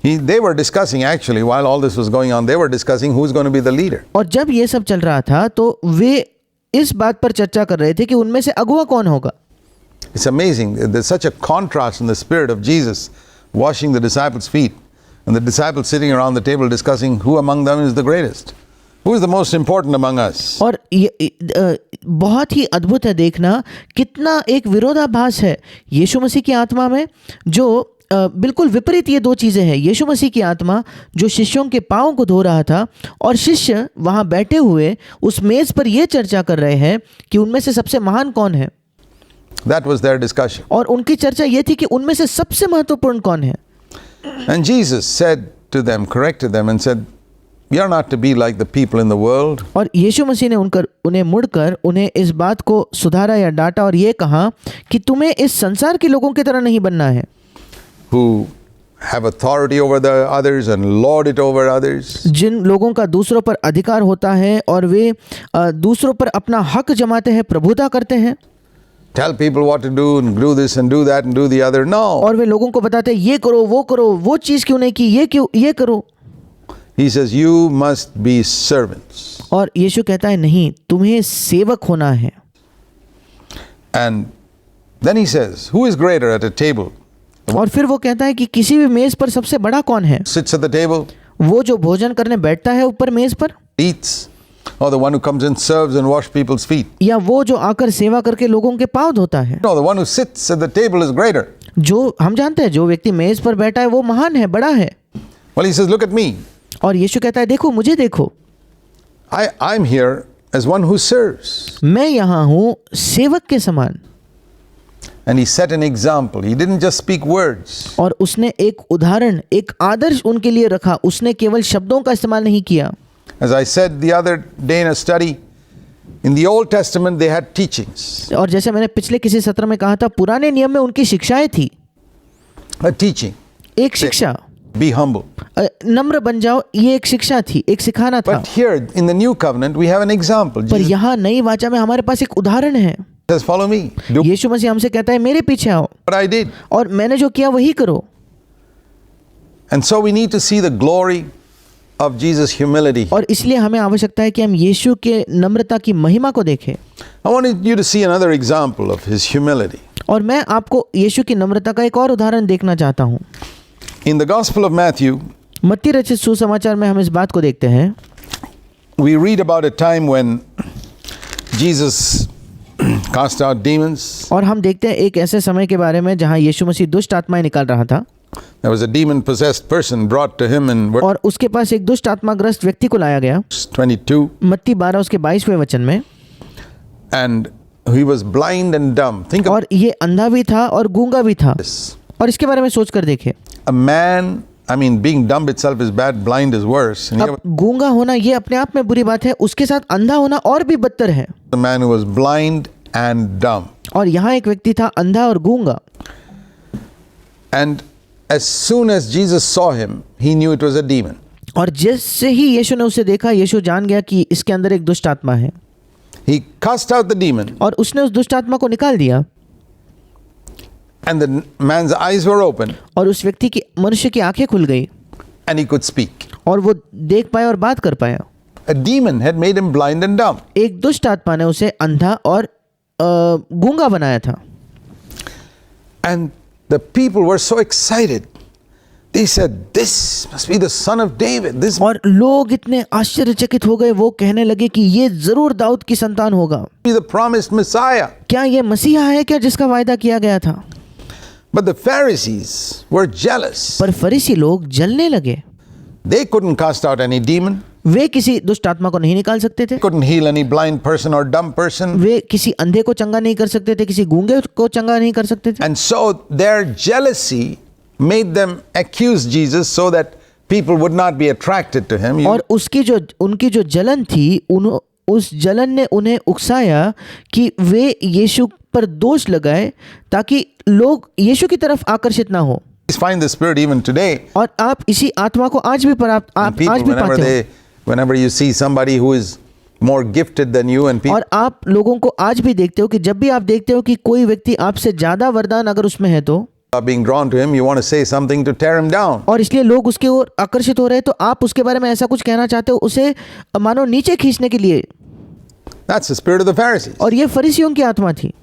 They were discussing actually while all this was going on, they were discussing who's going to be the leader. और जब ये सब चल रहा था तो वे इस बात पर चर्चा कर रहे थे कि उनमें से अगुवा कौन होगा। It's amazing. There's such a contrast in the spirit of Jesus washing the disciples' feet and the disciples sitting around the table discussing who among them is the greatest. Who is the most important among us? और ये बहुत ही अद्भुत है देखना कितना एक विरोधाभास है यीशु मसीह की आत्मा में, जो बिल्कुल विपरीत ये दो चीज़ें हैं। यीशु मसीह की आत्मा जो शिष्यों के पाँव को धो रहा था, और शिष्य वहाँ बैठे हुए उस मेज़ पर ये चर्चा कर रहे हैं कि उनमें से सबसे महान कौन है। That was their discussion. और उनकी चर्चा ये थी कि उनमें से सबसे महत्वपूर्ण कौन है। And Jesus said to them, corrected them and said, "We are not to be like the people in the world और यीशु मसीह ने उन्हें मुड़कर उन्हें इस बात को सुधारा या डांटा और ये कहा कि तुम्हें इस संसार के लोगों की तरह नहीं बनना है, who have authority over the others and lord it over others." जिन लोगों का दूसरों पर अधिकार होता है और वे दूसरों पर अपना हक जमाते हैं, प्रभुता करते हैं, Tell people what to do and do this and do that and do the other. No. और वे लोगों को बताते हैं ये करो, वो चीज़ क्यों नहीं की, ये करो। He says, you must be servants. और यीशु कहता है नहीं, तुम्हें सेवक होना है। And then he says, who is greater at a table? और फिर वो कहता है कि किसी भी मेज़ पर सबसे बड़ा कौन है? Sits at the table, वो जो भोजन करने बैठता है ऊपर मेज़ पर, eats, or the one who comes and serves and wash people's feet? या वो जो आकर सेवा करके लोगों के पाँव धोता है? No, the one who sits at the table is greater. जो हम जानते हैं जो व्यक्ति मेज़ पर बैठा है वो महान है, बड़ा है। Well, he says, look at me. और यीशु कहता है देखो, मुझे देखो, I'm here as one who serves. मैं यहाँ हूँ सेवक के समान। And he set an example. He didn't just speak words. और उसने एक उदाहरण, एक आदर्श उनके लिए रखा, उसने केवल शब्दों का इस्तेमाल नहीं किया। As I said the other day in a study, in the Old Testament they had teachings. और जैसे मैंने पिछले किसी सत्र में कहा था, पुराने नियम में उनकी शिक्षाएं थी। A teaching. एक शिक्षा, Be humble. नम्र बन जाओ, ये एक शिक्षा थी, एक सिखाना था। But here in the new covenant we have an example. पर Jesus यहाँ नई वाचा में हमारे पास एक उदाहरण है। says, follow me. Do यीशु मसीह हमसे कहता है मेरे पीछे आओ, what I did. और मैंने जो किया वही करो। And so we need to see the glory of Jesus' humility. और इसलिए हमें आवश्यकता है कि हम यीशु के नम्रता की महिमा को देखें। I wanted you to see another example of his humility. और मैं आपको यीशु की नम्रता का एक और उदाहरण देखना चाहता हूँ। In the Gospel of Matthew, मत्ती रचित सुसमाचार में हम इस बात को देखते हैं। we read about a time when Jesus cast out demons. और हम देखते हैं एक ऐसे समय के बारे में जहाँ यीशु मसीह दुष्ट आत्माएं निकाल रहा था। There was a demon-possessed person brought to him in verse और उसके पास एक दुष्ट आत्माग्रस्त व्यक्ति को लाया गया, 22, मत्ती 12 उसके 22वें वचन में। and he was blind and dumb. Think of और ये अंधा भी था और गूंगा भी था। this. और इसके बारे में सोच कर देखे, A man, I mean, being dumb itself is bad, blind is worse. And here अब गूंगा होना ये अपने आप में बुरी बात है, उसके साथ अंधा होना और भी बदतर है। was a man who was blind and dumb. और यहाँ एक व्यक्ति था अंधा और गूंगा। And as soon as Jesus saw him, he knew it was a demon. और जैसे ही यीशु ने उसे देखा, यीशु जान गया कि इसके अंदर एक दुष्ट आत्मा है। He cast out the demon. और उसने उस दुष्ट आत्मा को निकाल दिया। And the man's eyes were open और उस व्यक्ति की मनुष्य की आंखें खुल गई and he could speak. और वो देख पाया और बात कर पाया। A demon had made him blind and dumb. एक दुष्ट आत्मा ने उसे अंधा और गूंगा बनाया था। And the people were so excited. They said, "This must be the son of David. This must और लोग इतने आश्चर्यचकित हो गए, वो कहने लगे कि ये जरूर दाऊद की संतान होगा। be the promised Messiah." क्या ये मसीहा है क्या जिसका वायदा किया गया था? But the Pharisees were jealous. पर फरीसी लोग जलने लगे। They couldn't cast out any demon. वे किसी दुष्ट आत्मा को नहीं निकाल सकते थे, Couldn't heal any blind person or dumb person. वे किसी अंधे को चंगा नहीं कर सकते थे, किसी गूंगे को चंगा नहीं कर सकते थे। And so their jealousy made them accuse Jesus so that people would not be attracted to him. और उनकी जो जलन थी, उस जलन ने उन्हें उकसाया कि वे यीशु पर दोष लगाए ताकि लोग यीशु की तरफ आकर्षित ना हो। Please find the spirit even today. और आप इसी आत्मा को आज भी And people, आज भी पाते हो। whenever you see somebody who is more gifted than you, and people और आप लोगों को आज भी देखते हो कि जब भी आप देखते हो कि कोई व्यक्ति आपसे ज्यादा वरदान अगर उसमें है तो, are being drawn to him, you want to say something to tear him down. और इसलिए लोग उसके ओर आकर्षित हो रहे हैं तो आप उसके बारे में ऐसा कुछ कहना चाहते हो, उसे मानो नीचे खींचने के लिए। That's the spirit of the Pharisees. और ये फरीसियों की आत्मा थी।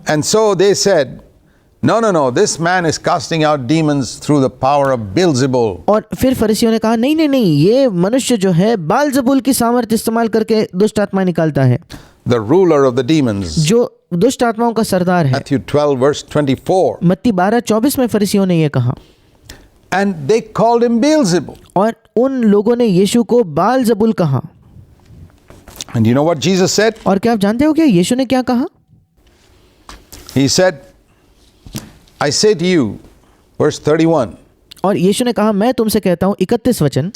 And so they said, no, this man is casting out demons through the power of Beelzebul. और फिर फरीसियों ने कहा नहीं, ये मनुष्य जो है बालजबूल की सामर्थ्य इस्तेमाल करके दुष्ट आत्मा निकालता है, The ruler of the demons. जो दुष्ट आत्माओं का सरदार है। Matthew 12 verse 24. मत्ती 12:24 में फरीसियों ने ये कहा। And they called him Beelzebul. और उन लोगों ने यीशु को बालजबूल कहा। And you know what Jesus said? और क्या आप जानते हो क्या यीशु ने क्या कहा? He said, I say to you, verse 31, और यीशु ने कहा, मैं तुमसे कहता हूँ, 31 वचन,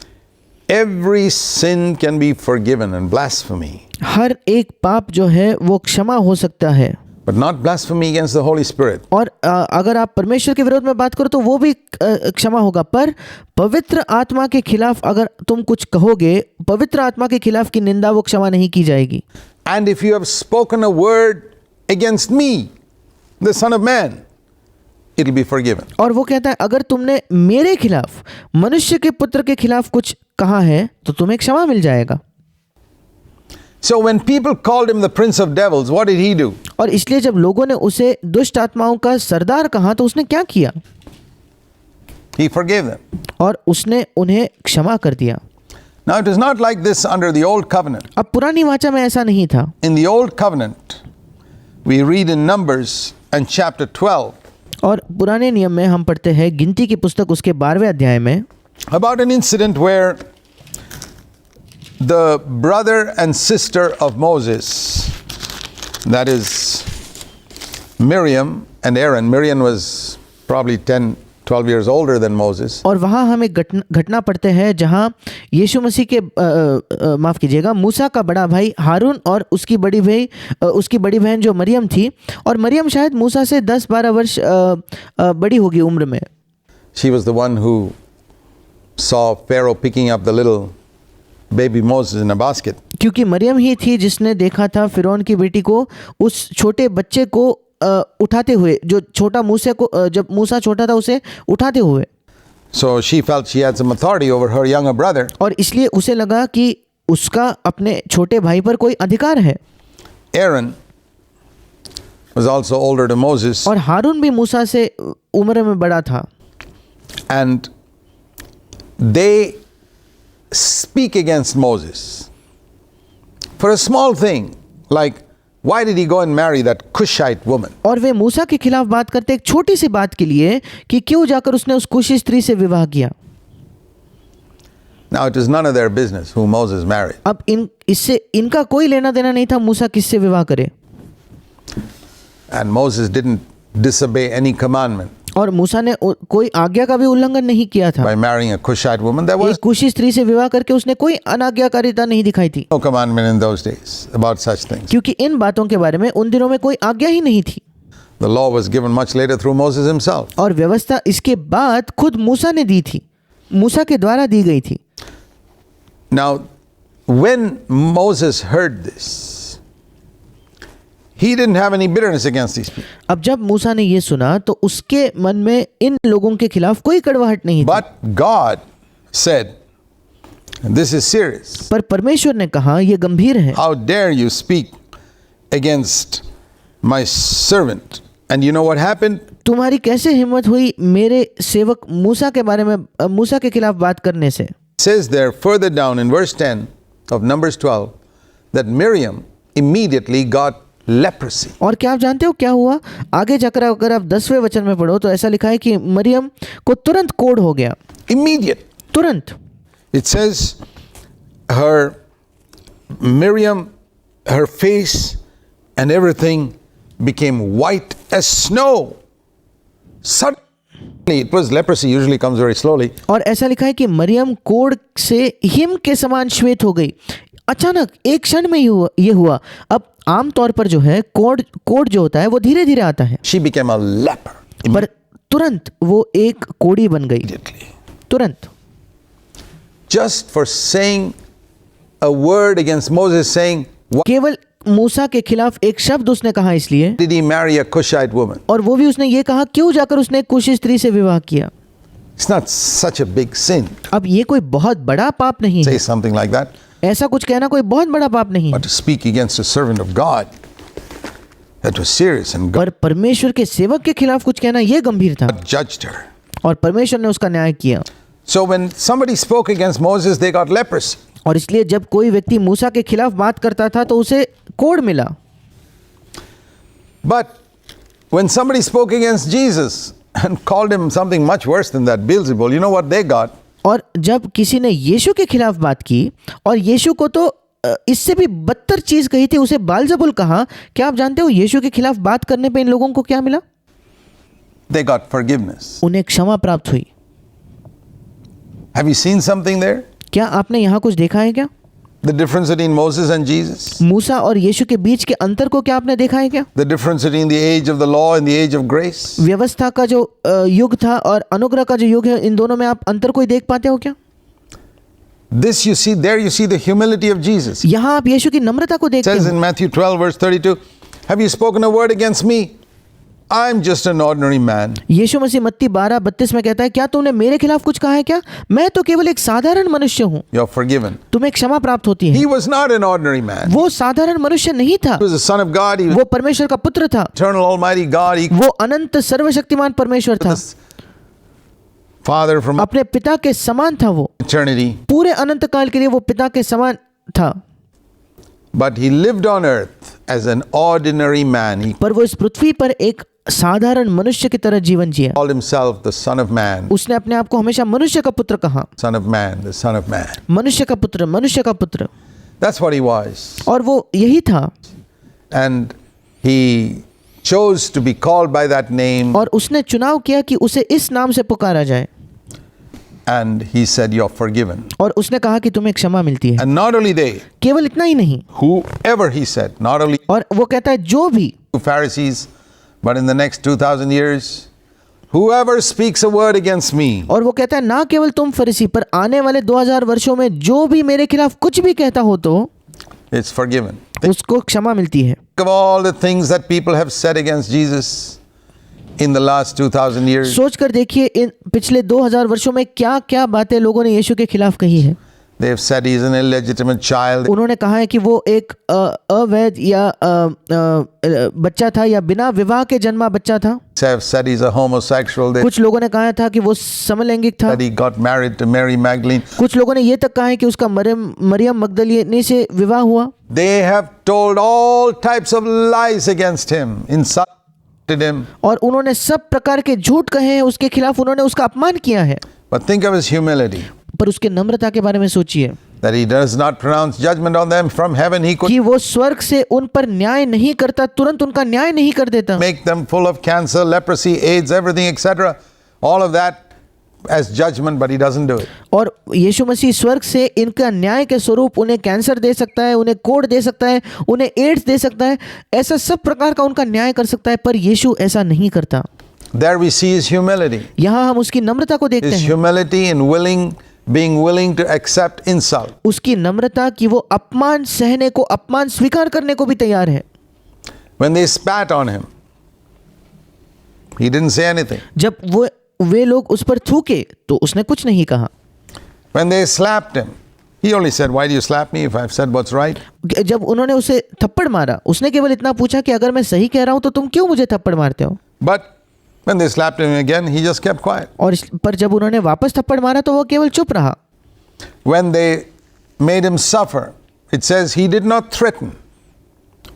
every sin can be forgiven and blasphemy, हर एक पाप जो है वो क्षमा हो सकता है, but not blasphemy against the Holy Spirit. और अगर आप परमेश्वर के विरोध में बात करो तो वो भी क्षमा होगा, पर पवित्र आत्मा के खिलाफ अगर तुम कुछ कहोगे, पवित्र आत्मा के खिलाफ की निंदा वो क्षमा नहीं की जाएगी। And if you have spoken a word against me, the Son of Man, it will be forgiven. और वो कहता है अगर तुमने मेरे खिलाफ, मनुष्य के पुत्र के खिलाफ कुछ कहा है तो तुम्हें क्षमा मिल जाएगा। So when people called him the prince of devils, what did he do? और इसलिए जब लोगों ने उसे दुष्ट आत्माओं का सरदार कहा तो उसने क्या किया? He forgave them. और उसने उन्हें क्षमा कर दिया। Now it is not like this under the old covenant. अब पुरानी वाचा में ऐसा नहीं था। In the old covenant, we read in Numbers and chapter 12 और पुराने नियम में हम पढ़ते हैं गिनती की पुस्तक उसके 12वें अध्याय में about an incident where the brother and sister of Moses, that is Miriam and Aaron. Miriam was probably 10-12 years older than Moses. और वहाँ हम एक घटना पढ़ते हैं जहाँ यीशु मसीह के माफ़ कीजिएगा, मूसा का बड़ा भाई हारून और उसकी बड़ी बहन जो मरियम थी, और मरियम शायद मूसा से 10-12 वर्ष बड़ी होगी उम्र में। She was the one who saw Pharaoh picking up the little baby Moses in a basket. क्योंकि मरियम ही थी जिसने देखा था फिरौन की बेटी को उस छोटे बच्चे को उठाते हुए, जो छोटा मूसा को, जब मूसा छोटा था उसे उठाते हुए। So she felt she had some authority over her younger brother. और इसलिए उसे लगा कि उसका अपने छोटे भाई पर कोई अधिकार है। Aaron was also older than Moses. और हारून भी मूसा से उम्र में बड़ा था। And they speak against Moses for a small thing, like why did he go and marry that Cushite woman? और वे मूसा के खिलाफ बात करते एक छोटी सी बात के लिए कि क्यों जाकर उसने उस कुशी स्त्री से विवाह किया। Now it is none of their business who Moses married. अब इससे इनका कोई लेना देना नहीं था मूसा किससे विवाह करे। And Moses didn't disobey any commandment और मूसा ने कोई आज्ञा का भी उल्लंघन नहीं किया था। by marrying a Cushite woman. There was एक कुशी स्त्री से विवाह करके उसने कोई अनाज्ञाकारिता नहीं दिखाई थी, no commandment in those days about such things. क्योंकि इन बातों के बारे में उन दिनों में कोई आज्ञा ही नहीं थी। The law was given much later through Moses himself. और व्यवस्था इसके बाद खुद मूसा ने दी थी, मूसा के द्वारा दी गई थी। Now, when Moses heard this, he didn't have any bitterness against these people. अब जब मूसा ने ये सुना तो उसके मन में इन लोगों के खिलाफ कोई कड़वाहट नहीं थी, But God said, and this is serious, पर परमेश्वर ने कहा यह गंभीर है। how dare you speak against my servant? And you know what happened? तुम्हारी कैसे हिम्मत हुई मेरे सेवक मूसा के बारे में मूसा के खिलाफ बात करने से। It says there further down in verse 10 of Numbers 12 that Miriam immediately got leprosy. और क्या आप जानते हो क्या हुआ? आगे जाकर अगर आप 10वें वचन में पढ़ो तो ऐसा लिखा है कि मरियम को तुरंत कोढ़ हो गया, Immediate. तुरंत। It says Miriam, her face and everything became white as snow. Suddenly, it was leprosy, usually comes very slowly. और ऐसा लिखा है कि मरियम कोढ़ से हिम के समान श्वेत हो गई। अचानक एक क्षण में ये हुआ। अब आमतौर पर जो है कोढ़ जो होता है वो धीरे धीरे आता है, She became a leper पर तुरंत वो एक कोढ़ी बन गई, immediately. तुरंत। Just for saying a word against Moses, saying, why केवल मूसा के खिलाफ एक शब्द उसने कहा इसलिए, did he marry a Cushite woman? और वो भी उसने ये कहा क्यों जाकर उसने एक कुशी स्त्री से विवाह किया। It's not such a big sin अब ये कोई बहुत बड़ा पाप नहीं to है, say something like that, ऐसा कुछ कहना कोई बहुत बड़ा पाप नहीं है, but to speak against a servant of God, that was serious, and God पर परमेश्वर के सेवक के खिलाफ कुछ कहना यह गंभीर था judged her. और परमेश्वर ने उसका न्याय किया। So when somebody spoke against Moses, they got leprosy. और इसलिए जब कोई व्यक्ति मूसा के खिलाफ बात करता था तो उसे कोढ़ मिला, But when somebody spoke against Jesus and called him something much worse than that, Beelzebul, you know what they got? और जब किसी ने यीशु के खिलाफ बात की और यीशु को तो इससे भी बदतर चीज कही थी, उसे बालजबुल कहा, क्या आप जानते हो यीशु के खिलाफ बात करने पे इन लोगों को क्या मिला? They got forgiveness. उन्हें क्षमा प्राप्त हुई। Have you seen something there? क्या आपने यहाँ कुछ देखा है क्या? The difference between Moses and Jesus? मूसा और यीशु के बीच के अंतर को क्या आपने देखा है क्या? The difference between the age of the law and the age of grace? व्यवस्था का जो युग था और अनुग्रह का जो युग है, इन दोनों में आप अंतर कोई देख पाते हो क्या? This you see, there you see the humility of Jesus. It यहाँ आप यीशु की नम्रता को देखते says हो। in Matthew 12 verse 32, have you spoken a word against me? I'm just an ordinary man. यीशु मसीह मत्ती 12:32 में कहता है, क्या तुमने मेरे खिलाफ कुछ कहा है क्या? मैं तो केवल एक साधारण मनुष्य हूँ। You're forgiven. तुम्हें क्षमा प्राप्त होती है। He was not an ordinary man. वो साधारण मनुष्य नहीं था, He was the son of God. He was वो परमेश्वर का पुत्र था, eternal almighty God. He वो अनंत सर्वशक्तिमान परमेश्वर था, was Father from अपने पिता के समान था। वो eternity. पूरे अनंत काल के लिए वो पिता के समान था, But he lived on earth as an ordinary man. He पर वो इस पृथ्वी पर एक साधारण मनुष्य की तरह जीवन जिया। called himself the son of man. उसने अपने आप को हमेशा मनुष्य का पुत्र कहा, Son of man, the son of man. मनुष्य का पुत्र, मनुष्य का पुत्र। That's what he was. और वो यही था, And he chose to be called by that name. और उसने चुनाव किया कि उसे इस नाम से पुकारा जाए। And he said, you're forgiven. और उसने कहा कि तुम्हें क्षमा मिलती है। And not only they, केवल इतना ही नहीं, whoever he said, not only और वो कहता है जो भी, Pharisees, but in the next 2,000 years, whoever speaks a word against me, और वो कहता है ना केवल तुम फरीसी, पर आने वाले 2000 वर्षों में जो भी मेरे खिलाफ कुछ भी कहता हो तो it's forgiven. उसको क्षमा मिलती है। Think of all the things that people have said against Jesus in the last 2,000 years. सोच कर देखिए इन पिछले 2000 वर्षों में क्या क्या बातें लोगों ने यीशु के खिलाफ कही है। They have said he's an illegitimate child. उन्होंने कहा है कि वो एक अवैध या बच्चा था या बिना विवाह के जन्मा बच्चा था। They have said he's a homosexual. They कुछ लोगों ने कहा था कि वो समलैंगिक था। that he got married to Mary Magdalene. कुछ लोगों ने ये तक कहा है कि उसका मरियम मगदलीनी से विवाह हुआ। They have told all types of lies against him, insulted him. और उन्होंने सब प्रकार के झूठ कहे हैं उसके खिलाफ, उन्होंने उसका अपमान किया है। But think of his humility, पर उसके नम्रता के बारे में सोचिए that he does not pronounce judgment on them from heaven. He could कि वो स्वर्ग से उन पर न्याय नहीं करता, तुरंत उनका न्याय नहीं कर देता। make them full of cancer, leprosy, AIDS, everything, etc. All of that as judgment, but he doesn't do it. और यीशु मसीह स्वर्ग से इनका न्याय के स्वरूप उन्हें कैंसर दे सकता है, उन्हें कोढ़ दे सकता है, उन्हें एड्स दे सकता है, ऐसा सब प्रकार का उनका न्याय कर सकता है, पर यीशु ऐसा नहीं करता। There we see his humility. यहाँ हम उसकी नम्रता को देखते His हैं, humility in being willing to accept insult. उसकी नम्रता कि वो अपमान सहने को, अपमान स्वीकार करने को भी तैयार है। When they spat on him, he didn't say anything. जब वे लोग उस पर थूके तो उसने कुछ नहीं कहा. When they slapped him, he only said, "Why do you slap me if I've said what's right?" जब उन्होंने उसे थप्पड़ मारा उसने केवल इतना पूछा कि अगर मैं सही कह रहा हूं तो तुम क्यों मुझे थप्पड़ मारते हो. But when they slapped him again, he just kept quiet. और पर जब उन्होंने वापस थप्पड़ मारा तो वो केवल चुप रहा. When they made him suffer, it says he did not threaten.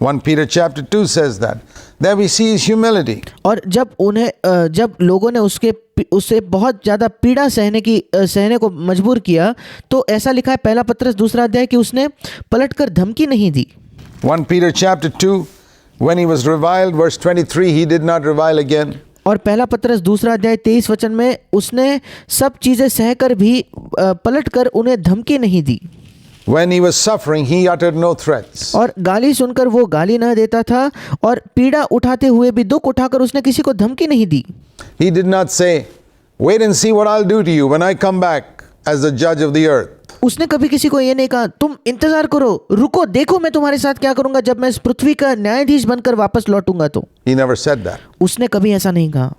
1 Peter chapter 2 says that. There we see his humility. और जब लोगों ने उससे बहुत ज़्यादा पीड़ा सहने को मजबूर किया तो ऐसा लिखा है पहला पत्रस 2 अध्याय कि उसने पलटकर धमकी नहीं दी. 1 Peter chapter 2, when he was reviled, verse 23, he did not revile again. और पहला पत्रस 2 अध्याय 23 वचन में उसने सब चीज़ें सहकर भी पलटकर उन्हें धमकी नहीं दी. When he was suffering, he uttered no threats. और गाली सुनकर वो गाली न देता था और पीड़ा उठाते हुए भी दुख उठाकर उसने किसी को धमकी नहीं दी. He did not say, "Wait and see what I'll do to you when I come back as the judge of the earth." उसने कभी किसी को ये नहीं कहा तुम इंतजार करो, रुको, देखो मैं तुम्हारे साथ क्या करूंगा जब मैं इस पृथ्वी का न्यायाधीश बनकर वापस लौटूंगा तो. He never said that. उसने कभी ऐसा नहीं कहा.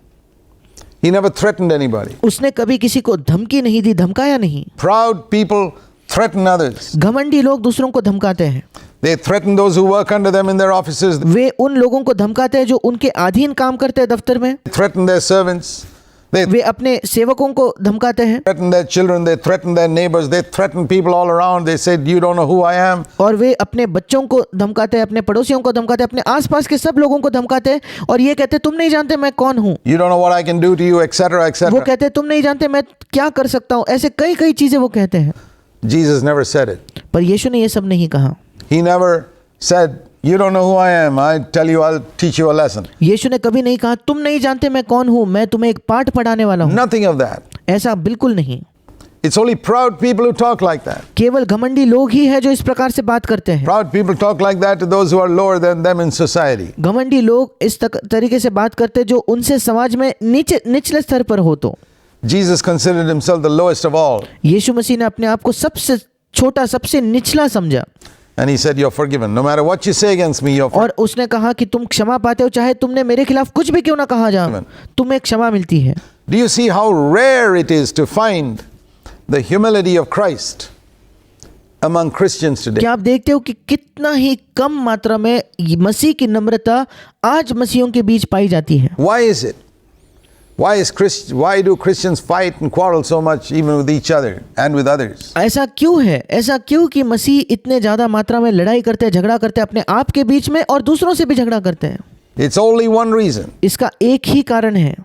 He never threatened anybody. उसने कभी किसी को धमकी नहीं दी, धमकाया नहीं. Proud people threaten others. घमंडी लोग दूसरों को धमकाते हैं. They threaten those who work under them in their offices. वे उन लोगों को धमकाते हैं जो उनके अधीन काम करते हैं दफ्तर में. They threaten their servants. They वे अपने सेवकों को धमकाते हैं. threaten their children. They threaten their neighbors. They threaten people all around. They say, "You don't know who I am." और वे अपने बच्चों को धमकाते हैं, अपने पड़ोसियों को धमकाते हैं, अपने आसपास के सब लोगों को धमकाते हैं और ये कहते हैं तुम नहीं जानते मैं कौन हूँ. You don't know what I can do to you, etc., वो etc. कहते हैं तुम नहीं जानते मैं क्या कर सकता हूँ. ऐसे कई कई चीजें वो कहते हैं. Jesus never said it. पर यीशु ने ये सब नहीं कहा. He never said, "You don't know who I am. I tell you, I'll teach you a lesson." यीशु ने कभी नहीं कहा तुम नहीं जानते मैं कौन हूँ, मैं तुम्हें एक पाठ पढ़ाने वाला हूँ. Nothing of that. ऐसा बिल्कुल नहीं. It's only proud people who talk like that. केवल घमंडी लोग ही हैं जो इस प्रकार से बात करते हैं. Proud people talk like that to those who are lower than them in society. घमंडी लोग इस तरीके से बात करते हैं जो उनसे समाज में निचले स्तर पर हो. तो Jesus considered himself the lowest of all. यीशु मसीह ने अपने आप को सबसे छोटा, सबसे निचला समझा. And he said, "You're forgiven. No matter what you say against me, you're forgiven." और उसने कहा कि तुम क्षमा पाते हो चाहे तुमने मेरे खिलाफ कुछ भी क्यों ना कहा जाए, तुम्हें क्षमा मिलती है. Do you see how rare it is to find the humility of Christ among Christians today? क्या आप देखते हो कि कितना ही कम मात्रा में मसीह की नम्रता आज मसीहियों के बीच पाई जाती है. Why is it? Why do Christians fight and quarrel so much even with each other and with others? ऐसा क्यों है? ऐसा क्यों कि मसीह इतने ज्यादा मात्रा में लड़ाई करते हैं, झगड़ा करते हैं अपने आप के बीच में और दूसरों से भी झगड़ा करते हैं? It's only one reason. इसका एक ही कारण है.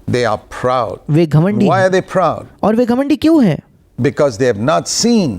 They are proud. वे घमंडी Why हैं. are they proud? और वे घमंडी क्यों है? Because they have not seen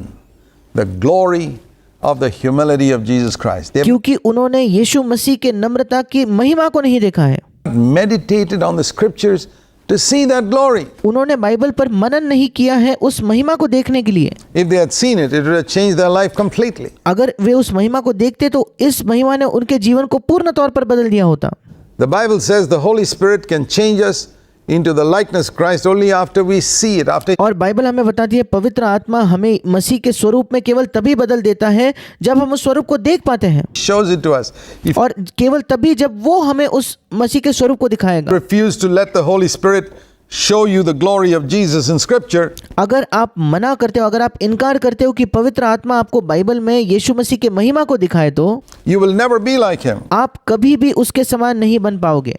the glory of the humility of Jesus Christ. They have क्योंकि उन्होंने यीशु मसीह के नम्रता की महिमा को नहीं देखा है. meditated on the scriptures to see that glory. उन्होंने बाइबल पर मनन नहीं किया है उस महिमा को देखने के लिए. If they had seen it, it would have changed their life completely. अगर वे उस महिमा को देखते तो इस महिमा ने उनके जीवन को पूर्ण तौर पर बदल दिया होता. The Bible says the Holy Spirit can change us into the likeness of Christ only after we see it. और बाइबल हमें बताती है पवित्र आत्मा हमें मसीह के स्वरूप में केवल तभी बदल देता है जब हम उस स्वरूप को देख पाते हैं. Shows it to us. If और केवल तभी जब वो हमें उस मसीह के स्वरूप को दिखाएगा. you refuse to let the Holy Spirit show you the glory of Jesus in Scripture, अगर आप मना करते हो, अगर आप इनकार करते हो कि पवित्र आत्मा आपको बाइबल में यीशु मसीह के महिमा को दिखाए तो you will never be like him. आप कभी भी उसके समान नहीं बन पाओगे.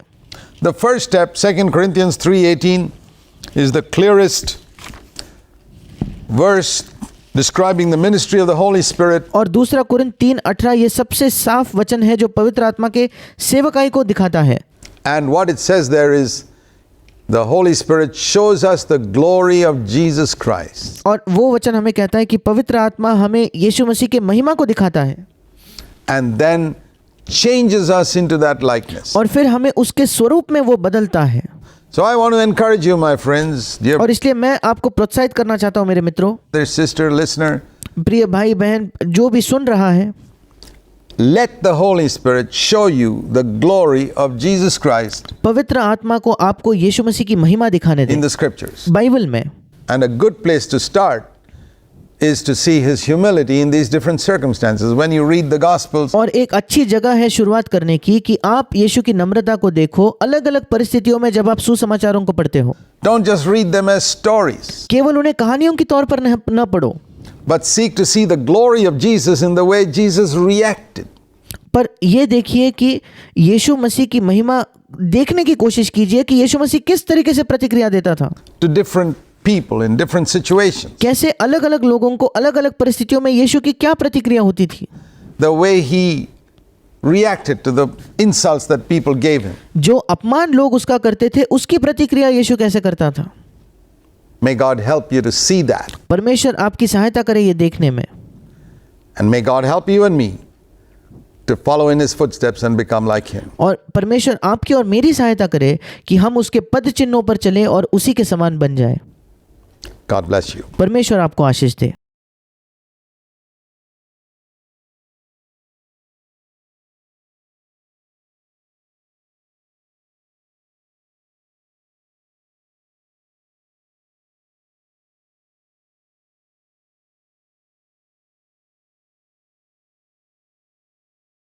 The first step, 2 Corinthians 3:18, is the clearest verse describing the ministry of the Holy Spirit. और दूसरा कुरिन्थ 3:18 ये सबसे साफ वचन है जो पवित्र आत्मा के सेवकाई को दिखाता है. And what it says there is the Holy Spirit shows us the glory of Jesus Christ. और वो वचन हमें कहता है कि पवित्र आत्मा हमें यीशु मसीह के महिमा को दिखाता है. And then changes us into that likeness. और फिर हमें उसके स्वरूप में वो बदलता है. So I want to encourage you, my friends, dear और इसलिए मैं आपको प्रोत्साहित करना चाहता हूँ मेरे मित्रों, brother, sister, listener, प्रिय भाई बहन जो भी सुन रहा है, let the Holy Spirit show you the glory of Jesus Christ पवित्र आत्मा को आपको यीशु मसीह की महिमा दिखाने in दें the scriptures. बाइबल में. And a good place to start is to see his humility in these different circumstances. When you read the Gospels, और एक अच्छी जगह है शुरुआत करने की कि आप यीशु की नम्रता को देखो अलग अलग परिस्थितियों में जब आप सुसमाचारों को पढ़ते हो। don't just read them as stories, केवल उन्हें कहानियों के तौर पर न पढ़ो, but seek to see the glory of Jesus in the way Jesus reacted. पर ये देखिए कि यीशु मसीह की महिमा देखने की कोशिश कीजिए कि यीशु मसीह किस तरीके से प्रतिक्रिया देता था, To different people in different situations. कैसे अलग अलग लोगों को अलग अलग परिस्थितियों में यीशु की क्या प्रतिक्रिया होती थी, The way he reacted to the insults that people gave him. जो अपमान लोग उसका करते थे उसकी प्रतिक्रिया यीशु कैसे करता था। May God help you to see that. परमेश्वर आपकी सहायता करे ये देखने में, And may God help you and me to follow in his footsteps and become like him. और परमेश्वर आपकी और मेरी सहायता करे कि हम उसके पद चिन्हों पर चलें और उसी के समान बन जाए। God bless you. परमेश्वर आपको आशीष दे।